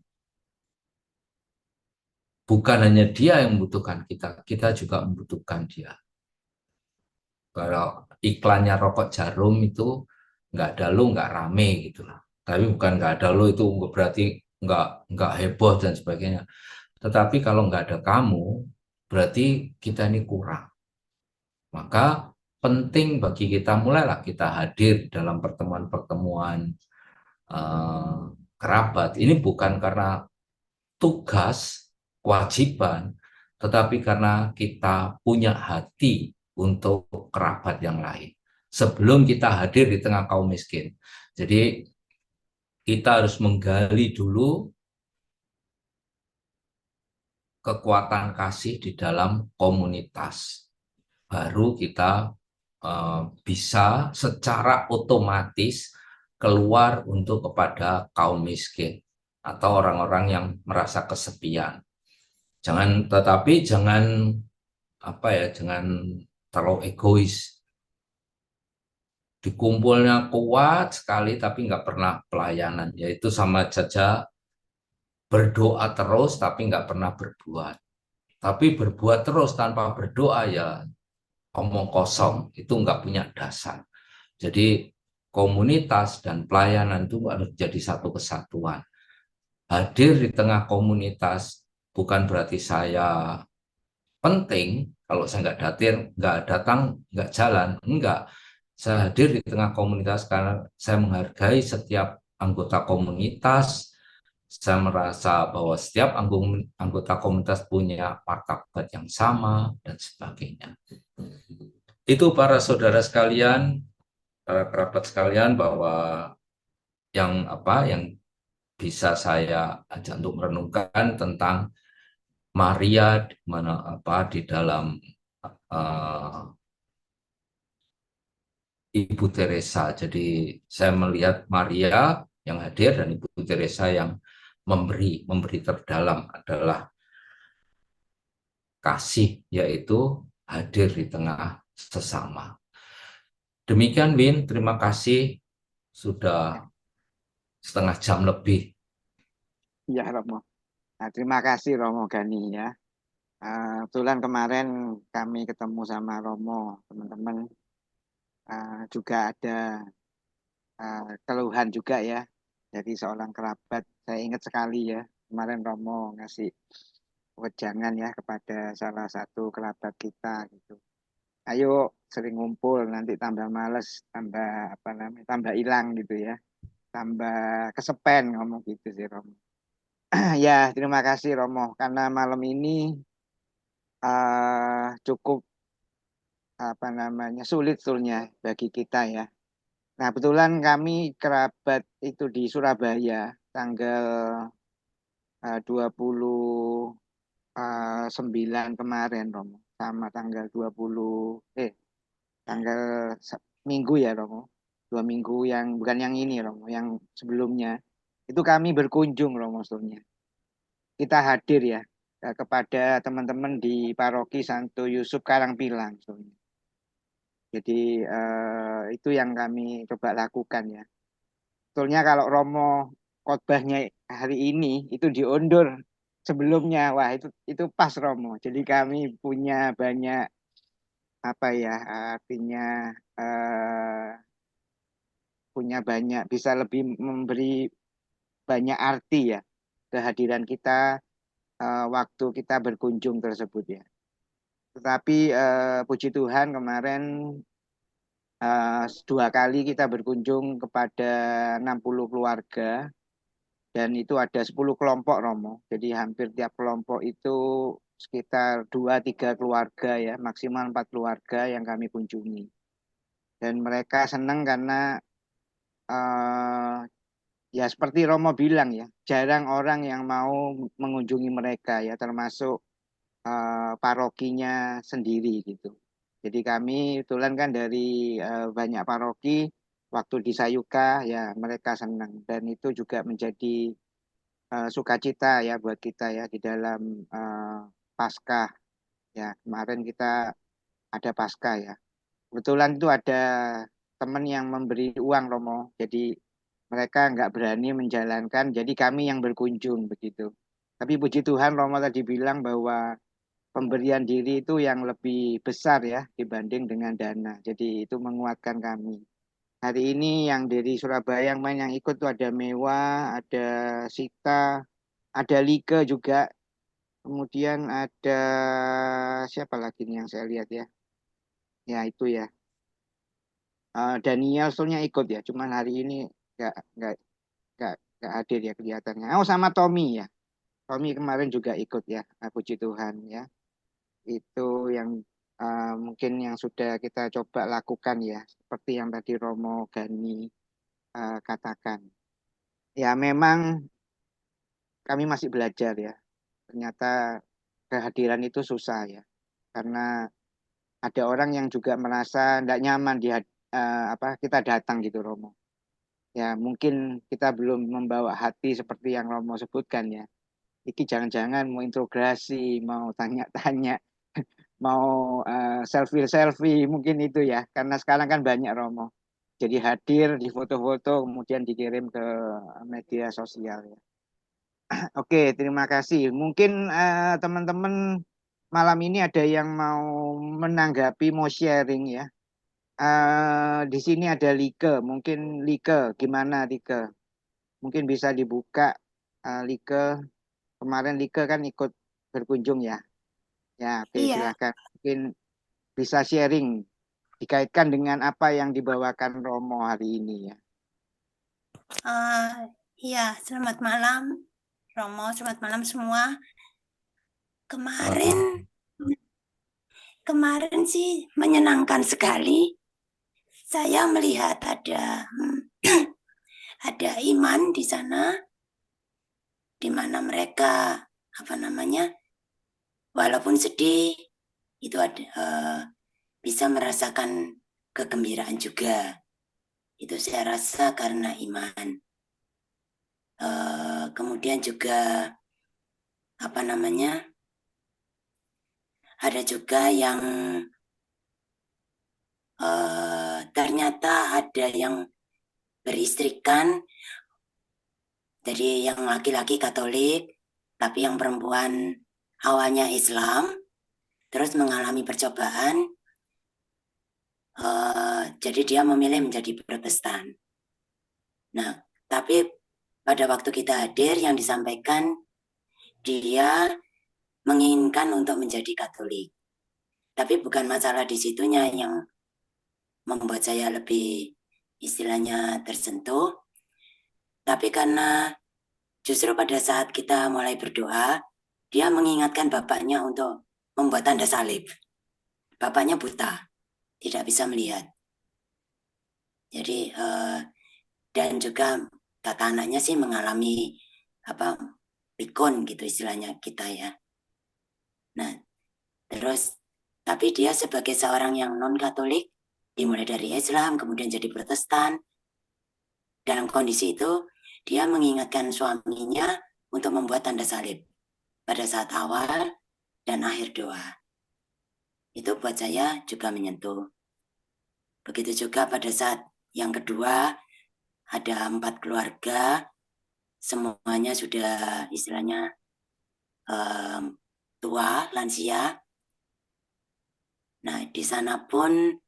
bukan hanya dia yang membutuhkan kita, kita juga membutuhkan dia. Kalau iklannya rokok jarum itu nggak ada lu nggak rame gitu lah. Tapi bukan nggak ada lu itu berarti nggak heboh dan sebagainya. Tetapi kalau nggak ada kamu, berarti kita ini kurang. Maka penting bagi kita mulailah kita hadir dalam pertemuan-pertemuan eh, kerabat. Ini bukan karena tugas, kewajiban, tetapi karena kita punya hati untuk kerabat yang lain. Sebelum kita hadir di tengah kaum miskin. Jadi kita harus menggali dulu kekuatan kasih di dalam komunitas. Baru kita bisa secara otomatis keluar untuk kepada kaum miskin atau orang-orang yang merasa kesepian. Tetapi jangan apa ya, jangan terlalu egois. Dikumpulnya kuat sekali tapi nggak pernah pelayanan, yaitu sama saja berdoa terus tapi nggak pernah berbuat. Tapi berbuat terus tanpa berdoa ya omong kosong, itu nggak punya dasar. Jadi komunitas dan pelayanan itu harus jadi satu kesatuan. Hadir di tengah komunitas bukan berarti saya penting. Kalau saya nggak datir, nggak datang, nggak jalan, enggak. Saya hadir di tengah komunitas karena saya menghargai setiap anggota komunitas. Saya merasa bahwa setiap anggota komunitas punya martabat yang sama dan sebagainya. Itu para saudara sekalian, para kerabat sekalian, bahwa yang bisa saya ajak untuk merenungkan tentang Maria di dalam uh, Ibu Teresa. Jadi saya melihat Maria yang hadir dan Ibu Teresa yang memberi terdalam adalah kasih, yaitu hadir di tengah sesama. Demikian Win, terima kasih sudah setengah jam lebih. Ya Romo. Nah, terima kasih Romo Gani ya. Kebetulan kemarin kami ketemu sama Romo, teman-teman juga ada keluhan juga ya. Jadi seorang kerabat, saya ingat sekali ya, kemarin Romo ngasih wejangan ya kepada salah satu kerabat kita gitu. Ayo sering ngumpul, nanti tambah males, tambah apa namanya, tambah hilang gitu ya, tambah kesepen ngomong gitu sih Romo. Ya, terima kasih Romo, karena malam ini cukup apa namanya sulit sebetulnya bagi kita ya. Nah, kebetulan kami kerabat itu di Surabaya tanggal 29 kemarin Romo, sama tanggal 20 tanggal minggu ya Romo. 2 minggu yang bukan yang ini Romo, yang sebelumnya itu kami berkunjung Romo sebetulnya. Kita hadir ya kepada teman-teman di Paroki Santo Yusuf Karangpilang sebetulnya. Jadi itu yang kami coba lakukan ya. Sebetulnya kalau Romo khotbahnya hari ini itu diundur sebelumnya, wah itu pas Romo. Jadi kami punya banyak apa ya, artinya punya banyak, bisa lebih memberi banyak arti ya kehadiran kita waktu kita berkunjung tersebut ya. Tetapi puji Tuhan kemarin 2 kali kita berkunjung kepada 60 keluarga dan itu ada 10 kelompok Romo. Jadi hampir tiap kelompok itu sekitar 2-3 keluarga ya, maksimal 4 keluarga yang kami kunjungi. Dan mereka senang karena ya seperti Romo bilang ya, jarang orang yang mau mengunjungi mereka ya, termasuk parokinya sendiri gitu. Jadi kami kebetulan kan dari banyak paroki, waktu di Sayuka ya mereka senang dan itu juga menjadi sukacita ya buat kita ya di dalam Paskah ya. Kemarin kita ada Paskah ya. Kebetulan itu ada teman yang memberi uang Romo. Jadi mereka nggak berani menjalankan, jadi kami yang berkunjung begitu. Tapi puji Tuhan Romo tadi bilang bahwa pemberian diri itu yang lebih besar ya dibanding dengan dana. Jadi itu menguatkan kami. Hari ini yang dari Surabaya yang main yang ikut tuh ada Mewa, ada Sita, ada Like juga. Kemudian ada siapa lagi nih yang saya lihat ya? Ya itu ya. Daniel soalnya ikut ya. Cuman hari ini nggak nggak nggak hadir ya kelihatannya. Oh sama Tommy ya. Tommy kemarin juga ikut ya. Puji Tuhan ya. Itu yang mungkin yang sudah kita coba lakukan ya. Seperti yang tadi Romo Gani katakan. Ya memang kami masih belajar ya. Ternyata kehadiran itu susah ya. Karena ada orang yang juga merasa tidak nyaman di kita datang gitu Romo. Ya mungkin kita belum membawa hati seperti yang Romo sebutkan ya. Iki jangan-jangan mau integrasi, mau tanya-tanya, mau selfie-selfie mungkin itu ya. Karena sekarang kan banyak Romo. Jadi hadir di foto-foto kemudian dikirim ke media sosial ya. Oke, terima kasih. Mungkin teman-teman malam ini ada yang mau menanggapi, mau sharing ya. Di sini ada Like, mungkin Like, gimana Like? Mungkin bisa dibuka Like. Kemarin Like kan ikut berkunjung ya. Ya, oke Iya, silakan. Mungkin bisa sharing dikaitkan dengan apa yang dibawakan Romo hari ini ya. iya, selamat malam, Romo, selamat malam semua. Kemarin, kemarin sih menyenangkan sekali. Saya melihat ada ada iman di sana, di mana mereka walaupun sedih itu bisa merasakan kegembiraan juga. Itu saya rasa karena iman. Kemudian juga ada juga yang ternyata ada yang beristrikan, jadi yang laki-laki Katolik, tapi yang perempuan awalnya Islam, terus mengalami percobaan, jadi dia memilih menjadi Protestan. Nah, tapi pada waktu kita hadir yang disampaikan, dia menginginkan untuk menjadi Katolik. Tapi bukan masalah di situnya yang membuat saya lebih istilahnya tersentuh, tapi karena justru pada saat kita mulai berdoa, dia mengingatkan bapaknya untuk membuat tanda salib. Bapaknya buta, tidak bisa melihat. Jadi dan juga kata anaknya sih mengalami pikun gitu istilahnya kita ya. Nah, terus tapi dia sebagai seorang yang non-Katolik, dimulai dari Islam, kemudian jadi Protestan. Dalam kondisi itu, dia mengingatkan suaminya untuk membuat tanda salib pada saat awal dan akhir doa. Itu buat saya juga menyentuh. Begitu juga pada saat yang kedua, ada 4 keluarga, semuanya sudah istilahnya tua, lansia. Nah, di sana pun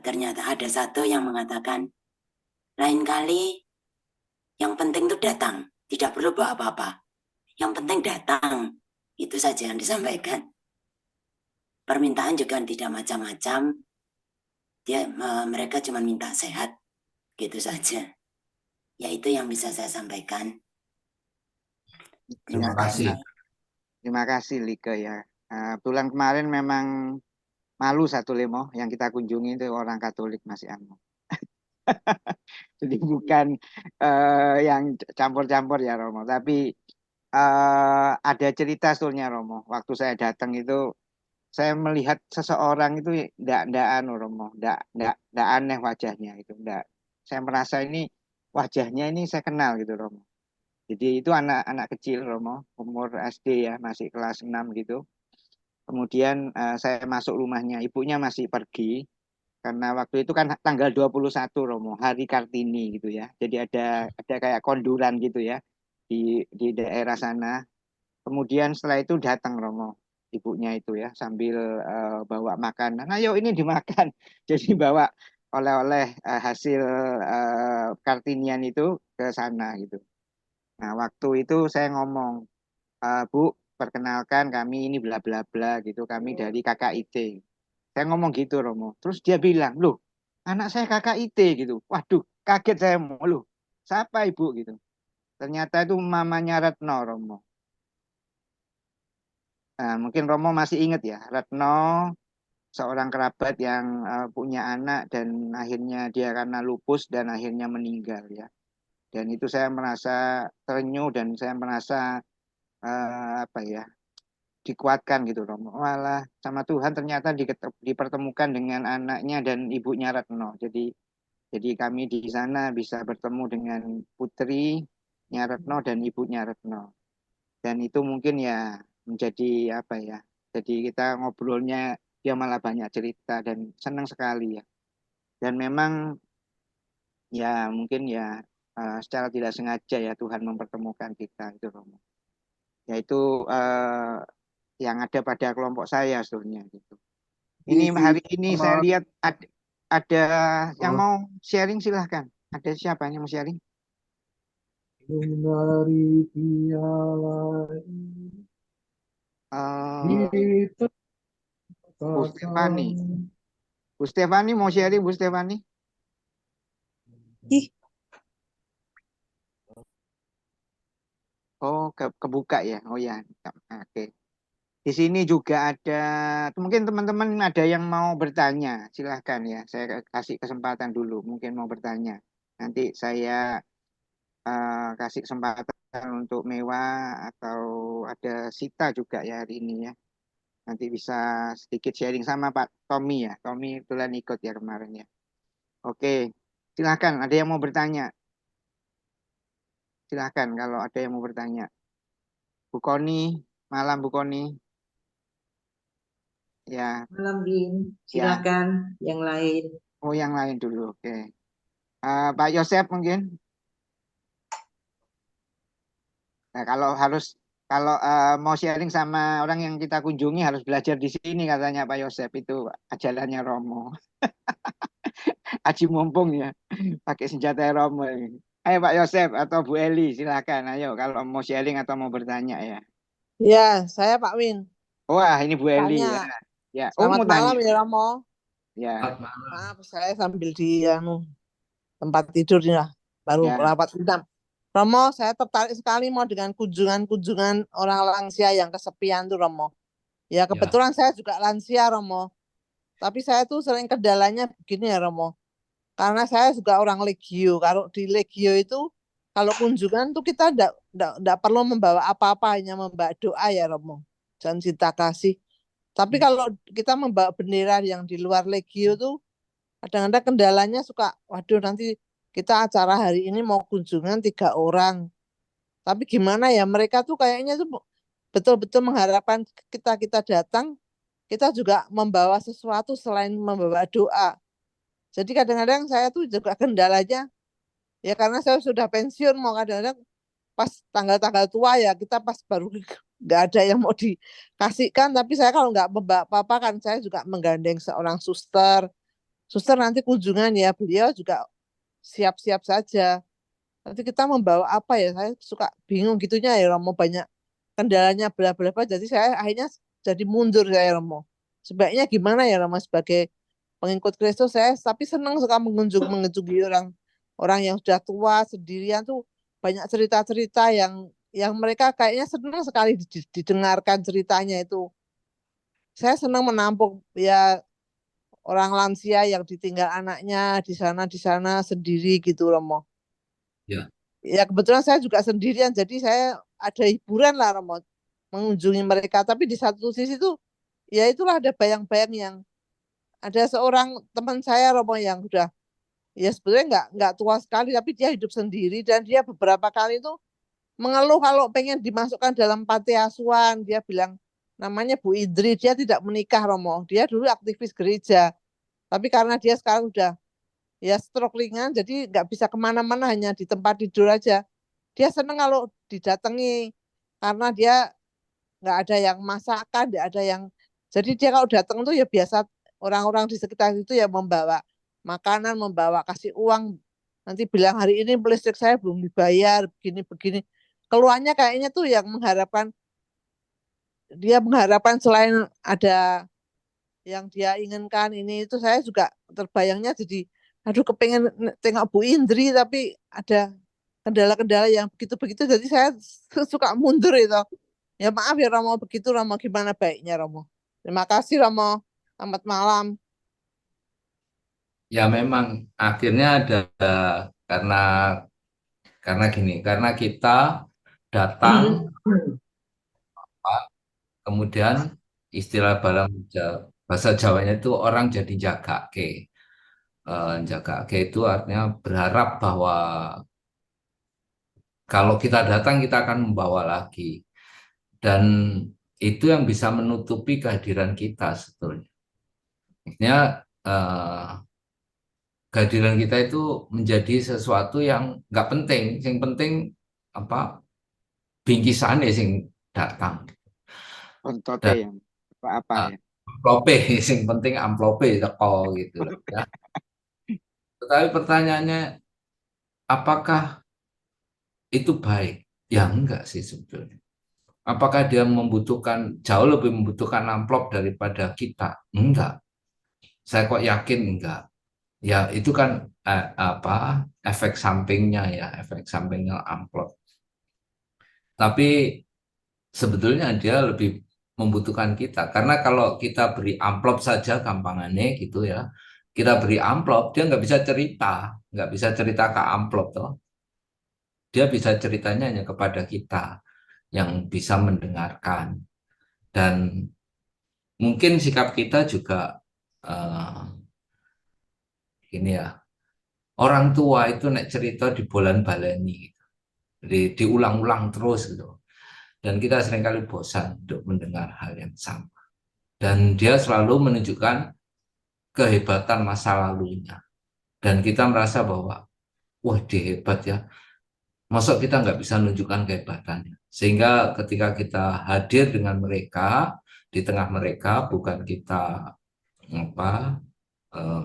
ternyata ada satu yang mengatakan, lain kali yang penting itu datang, tidak perlu bawa apa-apa. Yang penting datang, itu saja yang disampaikan. Permintaan juga tidak macam-macam. Mereka cuma minta sehat, gitu saja. Ya itu yang bisa saya sampaikan. Terima kasih. Terima kasih Like ya. Bulan kemarin memang malu satu Lemo yang kita kunjungi itu orang Katolik masih anu. Jadi bukan yang campur-campur ya Romo, tapi ada cerita sebetulnya Romo. Waktu saya datang itu saya melihat seseorang itu ndak anu Romo, ndak aneh wajahnya itu, ndak. Saya merasa ini wajahnya ini saya kenal gitu Romo. Jadi itu anak-anak kecil Romo, umur SD ya, masih kelas 6 gitu. Kemudian saya masuk rumahnya, ibunya masih pergi karena waktu itu kan tanggal 21 Romo, hari Kartini gitu ya. Jadi ada kayak konduran gitu ya. di daerah sana. Kemudian setelah itu datang Romo, ibunya itu ya sambil bawa makanan. Ayo ini dimakan. Jadi bawa oleh-oleh hasil Kartinian itu ke sana gitu. Nah waktu itu saya ngomong, Bu, perkenalkan kami ini bla bla bla gitu. Kami dari KKIT. Saya ngomong gitu Romo. Terus dia bilang, loh anak saya KKIT gitu. Waduh, kaget saya mau, loh siapa ibu gitu. Ternyata itu mamanya Retno Romo. Nah, mungkin Romo masih ingat ya, Retno seorang kerabat yang punya anak dan akhirnya dia karena lupus dan akhirnya meninggal ya. Dan itu saya merasa terenyuh dan saya merasa apa ya, dikuatkan gitu Romo. Walah, sama Tuhan ternyata dipertemukan dengan anaknya dan ibunya Retno. Jadi kami di sana bisa bertemu dengan putrinya Retno dan ibunya Retno. Dan itu mungkin ya menjadi apa ya, jadi kita ngobrolnya dia malah banyak cerita dan senang sekali ya. Dan memang ya mungkin ya secara tidak sengaja ya Tuhan mempertemukan kita itu Romo. Yaitu yang ada pada kelompok saya sebetulnya gitu. Ini hari ini saya lihat ada yang mau sharing, silahkan. Ada siapa yang mau sharing? Dari piala Bu Stefani. Bu Stefani mau sharing, Bu Stefani? Ih, Oh, kebuka ya. Oh ya. Oke. Di sini juga ada, mungkin teman-teman ada yang mau bertanya. Silahkan ya. Saya kasih kesempatan dulu. Mungkin mau bertanya. Nanti saya kasih kesempatan untuk Mewah atau ada Sita juga ya hari ini ya. Nanti bisa sedikit sharing sama Pak Tommy ya. Tommy kebetulan ikut ya kemarin ya. Oke. Silahkan. Ada yang mau bertanya? Silahkan kalau ada yang mau bertanya. Bu Koni, malam Bu Koni. Ya, malam Bin, ya. silakan yang lain. Oh, yang lain dulu. Oke. Pak Yosep mungkin. Nah, kalau mau sharing sama orang yang kita kunjungi harus belajar di sini katanya Pak Yosep, itu ajalannya Romo. Aji mumpung ya. Pakai senjata Romo ini. Ayo Pak Yosep atau Bu Eli silakan. Ayo kalau mau sharing atau mau bertanya ya. Ya, saya Pak Win. Wah, ini Bu Eli ya. Tanya. Ya, Selamat mau tanya. malam ya Romo. Ya, Maaf, saya sambil di tempat tidur nih lah. Baru ya, rapat hitam. Romo, saya tertarik sekali mau dengan kunjungan-kunjungan orang lansia yang kesepian tuh Romo. Ya kebetulan saya juga lansia Romo. Tapi saya tuh sering kendalanya begini ya Romo. Karena saya juga orang Legio. Kalau di Legio itu kalau kunjungan tuh kita enggak perlu membawa apa-apa, hanya membawa doa ya Romo. Dan cinta kasih. Tapi kalau kita membawa bendera yang di luar Legio tuh kadang-kadang kendalanya suka, waduh nanti kita acara hari ini mau kunjungan 3 orang. Tapi gimana ya, mereka tuh kayaknya tuh betul-betul mengharapkan kita datang, kita juga membawa sesuatu selain membawa doa. Jadi kadang-kadang saya tuh juga kendalanya, ya karena saya sudah pensiun, mau kadang-kadang pas tanggal-tanggal tua ya, kita pas baru nggak ada yang mau dikasihkan, tapi saya kalau nggak membawa apa-apa kan, saya juga menggandeng seorang suster. Suster nanti kunjungan ya, beliau juga siap-siap saja. Nanti kita membawa apa ya, saya suka bingung gitunya ya Romo, banyak kendalanya bla-bla, jadi saya akhirnya jadi mundur saya Romo. Sebaiknya gimana ya Romo sebagai pengikut Kristus saya, tapi senang suka mengunjungi orang yang sudah tua sendirian tuh, banyak cerita-cerita yang mereka kayaknya senang sekali didengarkan ceritanya itu. Saya senang menampung ya orang lansia yang ditinggal anaknya di sana sendiri gitu Romo. Ya. Ya kebetulan saya juga sendirian, jadi saya ada hiburan lah Romo mengunjungi mereka. Tapi di satu sisi tuh ya itulah ada bayang-bayang yang ada seorang teman saya Romo yang udah ya sebetulnya nggak tua sekali, tapi dia hidup sendiri dan dia beberapa kali tuh mengeluh kalau pengen dimasukkan dalam panti asuhan. Dia bilang namanya Bu Idri, dia tidak menikah Romo. Dia dulu aktivis gereja, tapi karena dia sekarang udah ya stroke ringan, jadi nggak bisa kemana-mana, hanya di tempat tidur aja. Dia seneng kalau didatangi karena dia nggak ada yang masakan, nggak ada yang, jadi dia kalau datang tuh ya biasa orang-orang di sekitar itu ya membawa makanan, membawa kasih uang, nanti bilang hari ini listrik saya belum dibayar, begini-begini. Keluarnya kayaknya tuh yang dia mengharapkan selain ada yang dia inginkan ini itu, saya juga terbayangnya jadi aduh kepengen tengok Bu Indri tapi ada kendala-kendala yang begitu-begitu, jadi saya suka mundur itu. Ya maaf ya Romo, begitu Romo, gimana baiknya Romo. Terima kasih Romo, selamat malam. Ya memang akhirnya ada karena gini, karena kita datang kemudian istilah bahasa Jawanya itu orang jadi jagake. Jagake itu artinya berharap bahwa kalau kita datang kita akan membawa lagi, dan itu yang bisa menutupi kehadiran kita sebetulnya. Artinya kehadiran kita itu menjadi sesuatu yang nggak penting. Yang penting apa, bingkisannya sing datang. Kontote Dan ya, apa ya. amplope, sing penting amplope teko gitu loh ya. Tetapi pertanyaannya, apakah itu baik? Ya enggak sih sebetulnya. Apakah dia jauh lebih membutuhkan amplop daripada kita? Enggak. Saya kok yakin enggak. Ya itu kan efek sampingnya amplop. Tapi sebetulnya dia lebih membutuhkan kita, karena kalau kita beri amplop saja gampangannya gitu ya, kita beri amplop dia nggak bisa cerita ke amplop toh, dia bisa ceritanya hanya kepada kita yang bisa mendengarkan. Dan mungkin sikap kita juga ini ya, orang tua itu nek cerita di bolan baleni gitu. Jadi diulang-ulang terus gitu, dan kita seringkali bosan untuk mendengar hal yang sama. Dan dia selalu menunjukkan kehebatan masa lalunya. Dan kita merasa bahwa, wah dia hebat ya. Masa kita nggak bisa menunjukkan kehebatannya. Sehingga ketika kita hadir dengan mereka, di tengah mereka, bukan kita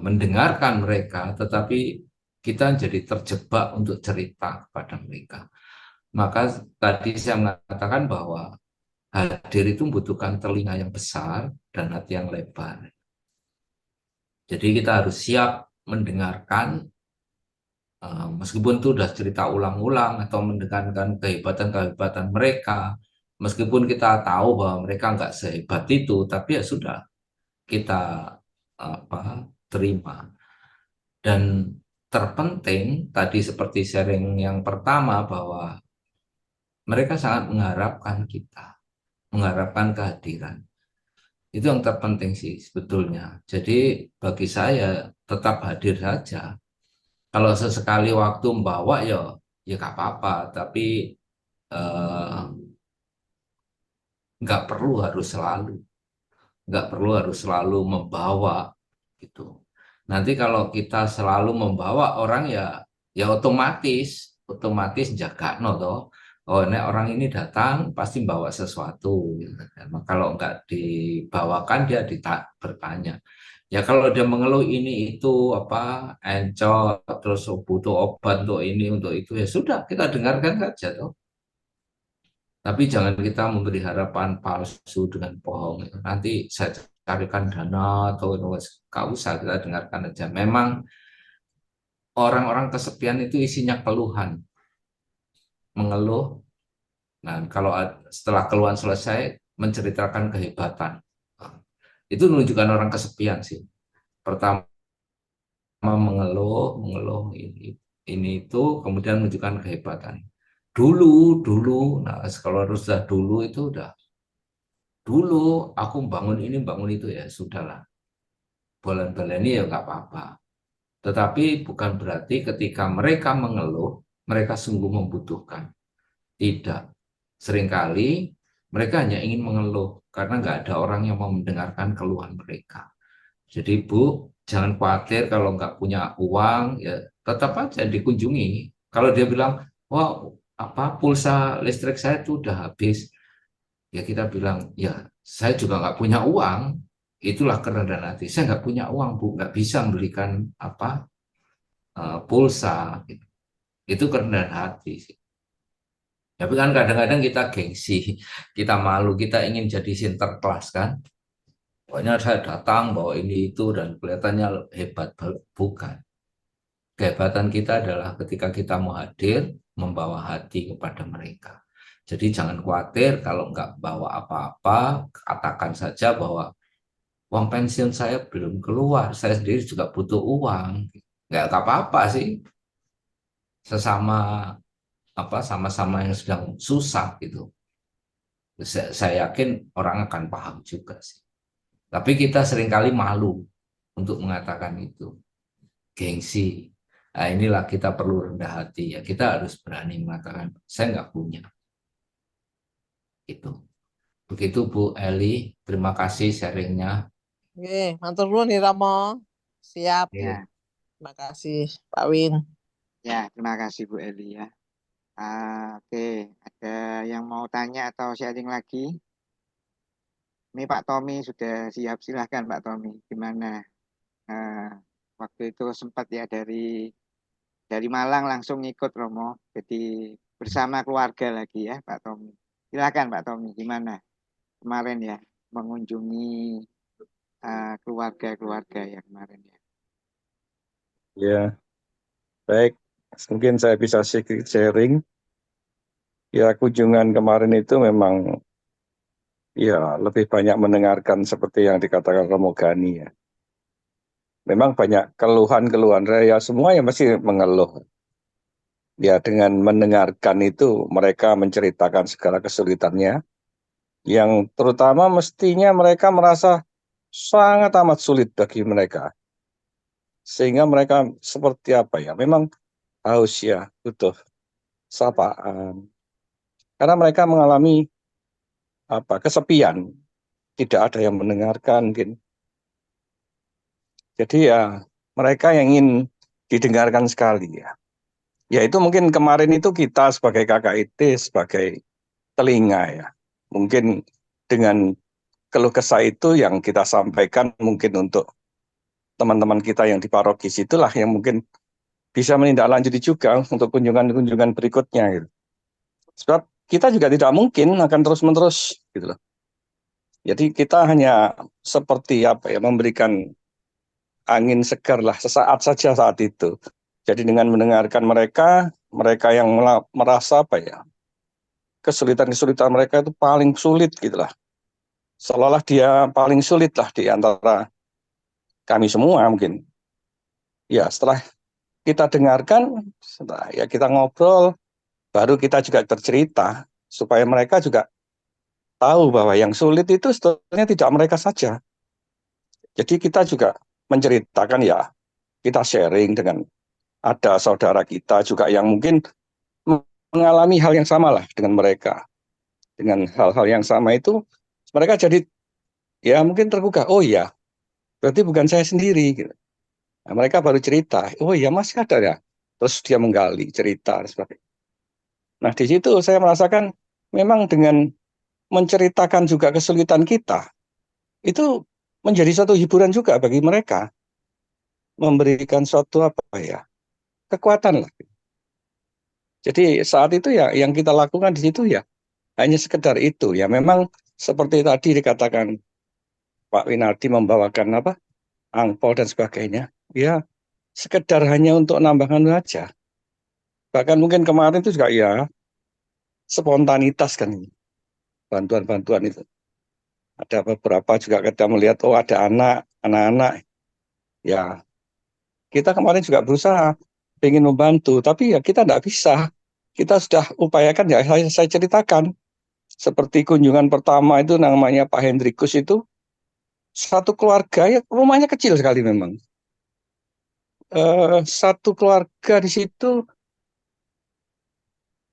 mendengarkan mereka, tetapi kita jadi terjebak untuk cerita kepada mereka. Maka tadi saya mengatakan bahwa hadir itu membutuhkan telinga yang besar dan hati yang lebar. Jadi kita harus siap mendengarkan, meskipun itu sudah cerita ulang-ulang atau mendengarkan kehebatan-kehebatan mereka, meskipun kita tahu bahwa mereka nggak sehebat itu, tapi ya sudah, kita terima. Dan terpenting tadi seperti sharing yang pertama, bahwa mereka sangat mengharapkan kita, mengharapkan kehadiran. Itu yang terpenting sih sebetulnya. Jadi bagi saya tetap hadir saja. Kalau sesekali waktu membawa ya gak apa-apa, tapi nggak perlu harus selalu membawa gitu. Nanti kalau kita selalu membawa orang ya otomatis jaga no toh. Oh, ini orang ini datang pasti bawa sesuatu. Gitu. Kalau nggak dibawakan dia bertanya. Ya kalau dia mengeluh ini itu encok, terus butuh obat untuk ini untuk itu, ya sudah kita dengarkan saja toh. Tapi jangan kita memberi harapan palsu dengan bohong. Nanti saya carikan dana atau nggak usah, kita dengarkan aja. Memang orang-orang kesepian itu isinya keluhan, mengeluh. Nah, kalau setelah keluhan selesai menceritakan kehebatan, itu menunjukkan orang kesepian sih. Pertama mengeluh ini itu, kemudian menunjukkan kehebatan. Dulu, nah kalau sudah dulu itu udah dulu aku bangun ini bangun itu, ya sudahlah, bolan-bolan ini ya nggak apa-apa. Tetapi bukan berarti ketika mereka mengeluh mereka sungguh membutuhkan. Tidak, seringkali mereka hanya ingin mengeluh karena nggak ada orang yang mau mendengarkan keluhan mereka. Jadi Bu, jangan khawatir kalau nggak punya uang, ya tetap aja dikunjungi. Kalau dia bilang, wah pulsa listrik saya itu udah habis. Ya kita bilang, ya saya juga nggak punya uang. Itulah kerendahan hati. Saya nggak punya uang, Bu, nggak bisa membelikan pulsa. Itu kerendahan hati sih. Tapi kan kadang-kadang kita gengsi, kita malu, kita ingin jadi sinterklas kan. Pokoknya saya datang bawa ini itu dan kelihatannya hebat. Bukan. Kehebatan kita adalah ketika kita mau hadir, membawa hati kepada mereka. Jadi jangan khawatir kalau nggak bawa apa-apa, katakan saja bahwa uang pensiun saya belum keluar, saya sendiri juga butuh uang. Nggak apa-apa sih, sesama sama-sama yang sedang susah gitu. Saya yakin orang akan paham juga sih. Tapi kita seringkali malu untuk mengatakan itu, gengsi. Nah, inilah kita perlu rendah hati ya. Kita harus berani mengatakan saya nggak punya. Itu. Begitu Bu Eli, terima kasih sharingnya. Oke, matur nuwun nih Romo. Siap. Ya, Terima kasih Pak Win. ya, terima kasih Bu Eli ya. Oke, ada yang mau tanya atau sharing lagi? Ini Pak Tommy sudah siap, silahkan Pak Tommy. Gimana? Waktu itu sempat ya dari Malang langsung ikut Romo, jadi bersama keluarga lagi ya Pak Tommy. Silahkan Pak Tommy, gimana kemarin ya mengunjungi keluarga-keluarga ya kemarin ya. Ya, baik. Mungkin saya bisa sedikit sharing. Ya, kunjungan kemarin itu memang ya lebih banyak mendengarkan seperti yang dikatakan Romo Gani ya. Memang banyak keluhan-keluhan. Ya semua yang masih mengeluh. Ya dengan mendengarkan itu mereka menceritakan segala kesulitannya. Yang terutama mestinya mereka merasa sangat amat sulit bagi mereka. Sehingga mereka seperti apa ya, memang haus ya, butuh sapaan. Karena mereka mengalami kesepian, tidak ada yang mendengarkan mungkin. Jadi ya mereka yang ingin didengarkan sekali ya. Ya itu mungkin kemarin itu kita sebagai KKIT, sebagai telinga ya. Mungkin dengan keluh kesah itu yang kita sampaikan mungkin untuk teman-teman kita yang di paroki itulah yang mungkin bisa menindaklanjuti juga untuk kunjungan-kunjungan berikutnya gitu. Sebab kita juga tidak mungkin akan terus-menerus gitu loh. Jadi kita hanya seperti memberikan angin segar lah sesaat saja saat itu. Jadi dengan mendengarkan mereka yang merasa kesulitan-kesulitan mereka itu paling sulit gitu lah. Seolah-olah dia paling sulit lah di antara kami semua mungkin. Ya setelah kita dengarkan, setelah ya kita ngobrol, baru kita juga bercerita supaya mereka juga tahu bahwa yang sulit itu sebetulnya tidak mereka saja. Jadi kita juga menceritakan ya, kita sharing dengan ada saudara kita juga yang mungkin mengalami hal yang sama lah dengan mereka. Dengan hal-hal yang sama itu, mereka jadi ya mungkin tergugah, oh iya, berarti bukan saya sendiri. Gitu. Nah, mereka baru cerita, oh iya masih ada ya. Terus dia menggali, cerita, dan sebagainya. Nah di situ saya merasakan memang dengan menceritakan juga kesulitan kita, itu menjadi suatu hiburan juga bagi mereka. Memberikan suatu kekuatan lah. Jadi saat itu ya yang kita lakukan di situ ya hanya sekedar itu ya. Memang seperti tadi dikatakan Pak Winardi membawakan angpau dan sebagainya. Ya sekedar hanya untuk nambahkan saja. Bahkan mungkin kemarin itu juga ya spontanitas kan bantuan-bantuan itu. Ada beberapa juga kita melihat ada anak-anak ya kita kemarin juga berusaha ingin membantu, tapi ya kita tidak bisa. Kita sudah upayakan ya saya ceritakan. Seperti kunjungan pertama itu namanya Pak Hendrikus itu, satu keluarga ya rumahnya kecil sekali memang. Satu keluarga di situ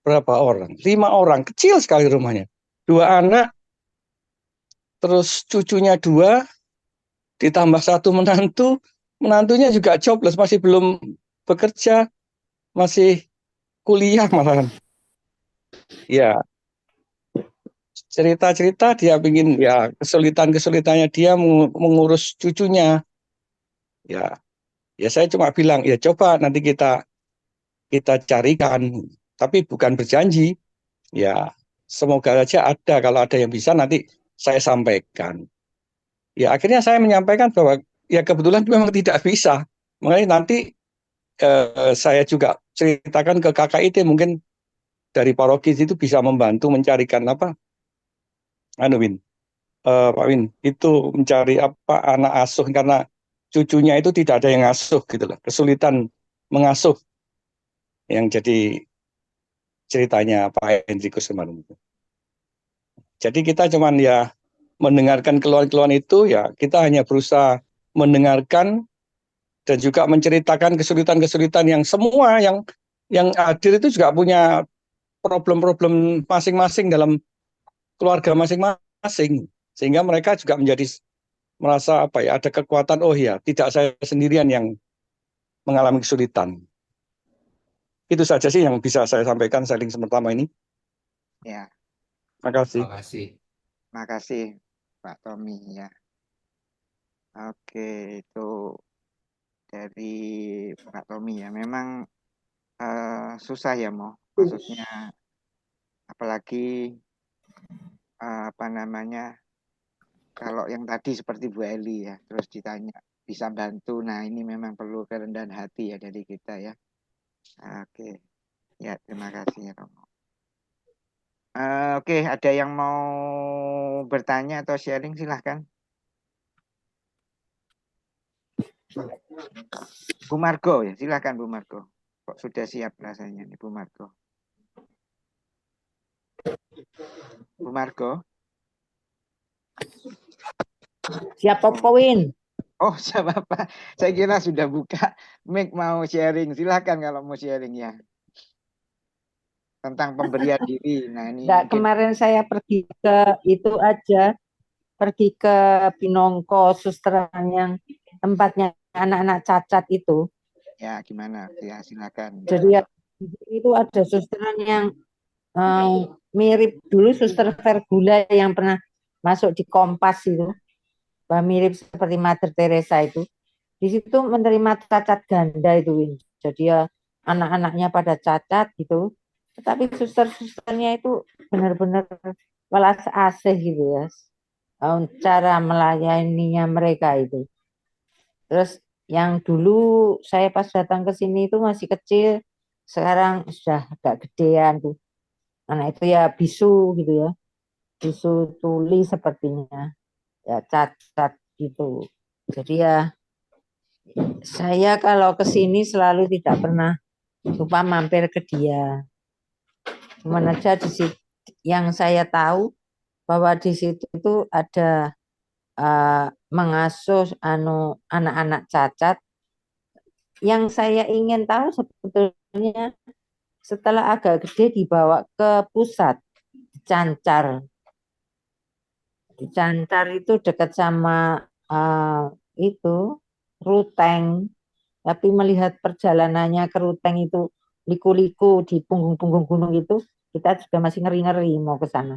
berapa orang? 5 orang, kecil sekali rumahnya. 2 anak, terus cucunya 2, ditambah 1 menantu, menantunya juga jobless, masih belum bekerja, masih kuliah malahan. Ya, cerita-cerita dia ingin ya kesulitannya dia mengurus cucunya. Ya, ya saya cuma bilang ya coba nanti kita carikan, tapi bukan berjanji. Ya, semoga aja ada, kalau ada yang bisa nanti saya sampaikan. Ya akhirnya saya menyampaikan bahwa ya kebetulan memang tidak bisa. Makanya nanti saya juga ceritakan ke KKIT, mungkin dari paroki itu bisa membantu mencarikan apa, Win, Pak Win, itu mencari apa anak asuh, karena cucunya itu tidak ada yang ngasuh gitu loh, kesulitan mengasuh, yang jadi ceritanya Pak Hendrikus kemarin. Jadi kita cuman ya mendengarkan keluhan-keluhan itu, ya kita hanya berusaha mendengarkan dan juga menceritakan kesulitan-kesulitan yang semua yang hadir itu juga punya problem-problem masing-masing dalam keluarga masing-masing, sehingga mereka juga menjadi merasa apa ya, ada kekuatan, oh ya tidak saya sendirian yang mengalami kesulitan. Itu saja sih yang bisa saya sampaikan sharing pertama ini. Ya, Terima kasih. Terima kasih. makasih Pak Tommy ya. Oke, itu dari Pak Tommy ya. Memang susah ya, maksudnya apalagi apa namanya, kalau yang tadi seperti Bu Eli ya, terus ditanya bisa bantu. Nah, ini memang perlu kerendahan hati ya dari kita ya. Oke, ya terima kasih Romo. Oke, ada yang mau bertanya atau sharing silahkan. Bu Margo ya, silahkan Bu Margo. Kok sudah siap rasanya nih Bu Margo. Bu Margo. Siap Win. Oh, siapa Pak? Saya kira sudah buka mic mau sharing. Silahkan kalau mau sharing ya. Tentang pemberian diri. Nah, ini Nggak, kemarin saya pergi ke itu aja, pergi ke Pinongko, susteran yang tempatnya anak-anak cacat itu. Ya, gimana? Ya, silakan. Jadi ya, itu ada susteran yang mirip dulu suster Vergula yang pernah masuk di Kompas itu. Mirip seperti Mother Teresa itu. Di situ menerima cacat ganda itu, Win. Jadi ya anak-anaknya pada cacat gitu. Tetapi suster-susternya itu benar-benar welas asih gitu ya. Cara melayaninya mereka itu. Terus yang dulu saya pas datang ke sini itu masih kecil, sekarang sudah agak gedean tuh. Anak itu ya bisu gitu ya. Bisu tuli sepertinya. Ya cacat gitu. Jadi ya saya kalau ke sini selalu tidak pernah lupa mampir ke dia. Cuman aja di situ yang saya tahu bahwa di situ itu ada mengasuh anak-anak cacat. Yang saya ingin tahu sebetulnya setelah agak gede dibawa ke pusat, dicancar. Dicancar itu dekat sama itu Ruteng. Tapi melihat perjalanannya ke Ruteng itu liku-liku di punggung-punggung gunung itu, kita juga masih ngeri-ngeri mau ke sana.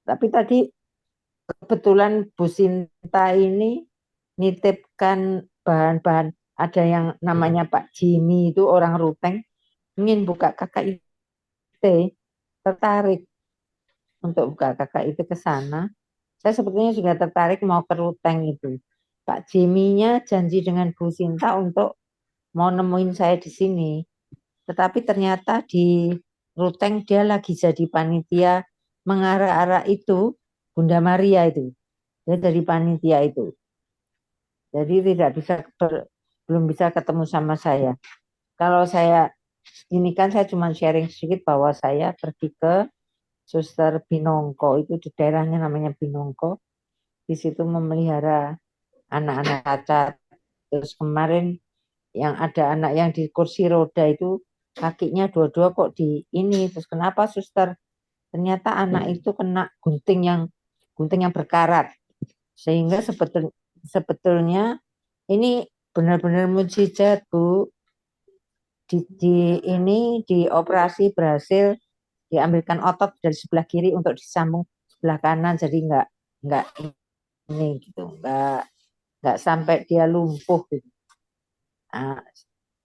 Tapi tadi kebetulan Bu Sinta ini nitipkan bahan-bahan, ada yang namanya Pak Jimmy itu orang Ruteng, ingin buka KKIT, tertarik untuk buka KKIT ke sana. Saya sebetulnya juga tertarik mau ke Ruteng itu. Pak Jimmy-nya janji dengan Bu Sinta untuk mau nemuin saya di sini. Tetapi ternyata di Ruteng dia lagi jadi panitia mengarah-arah itu, Bunda Maria itu. Dia dari panitia itu. Jadi tidak bisa belum bisa ketemu sama saya. Kalau saya ini kan saya cuma sharing sedikit bahwa saya pergi ke Suster Binongko, itu di daerahnya namanya Binongko. Di situ memelihara anak-anak cacat. Terus kemarin yang ada anak yang di kursi roda itu kakinya dua-dua kok di ini. Terus kenapa suster? Ternyata anak itu kena gunting yang berkarat. Sehingga sebetulnya ini benar-benar mujizat, Bu. Di operasi berhasil diambilkan otot dari sebelah kiri untuk disambung sebelah kanan, jadi nggak ini gitu, nggak sampai dia lumpuh gitu. Nah,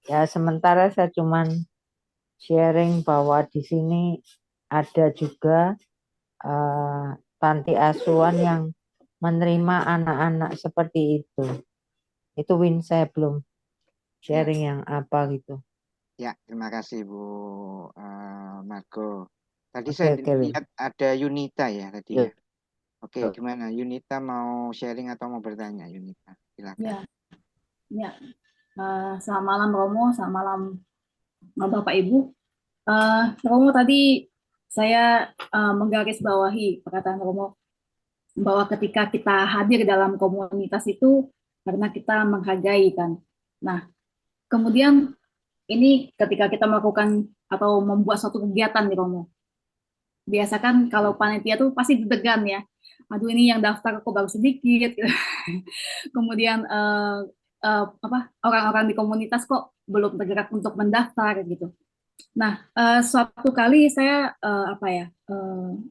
ya sementara saya cuman sharing bahwa di sini ada juga panti asuhan yang menerima anak-anak seperti itu. Itu Win, saya belum sharing yang apa gitu. Ya, terima kasih Bu Margo. Tadi Oke, saya oke, Win. lihat ada Yunita ya tadi Yuk. ya. Oke, gimana? Yunita mau sharing atau mau bertanya? Yunita, silakan. Ya. Selamat malam Romo, selamat malam Bapak Ibu. Romo, tadi saya menggarisbawahi perkataan Romo bahwa ketika kita hadir dalam komunitas itu karena kita menghargai kan. Nah, kemudian ini ketika kita melakukan atau membuat suatu kegiatan nih Romo. Biasa kan kalau panitia tuh pasti deg-degan ya. Aduh, ini yang daftar kok baru sedikit. Kemudian orang-orang di komunitas kok belum tergerak untuk mendaftar gitu. Nah, suatu kali saya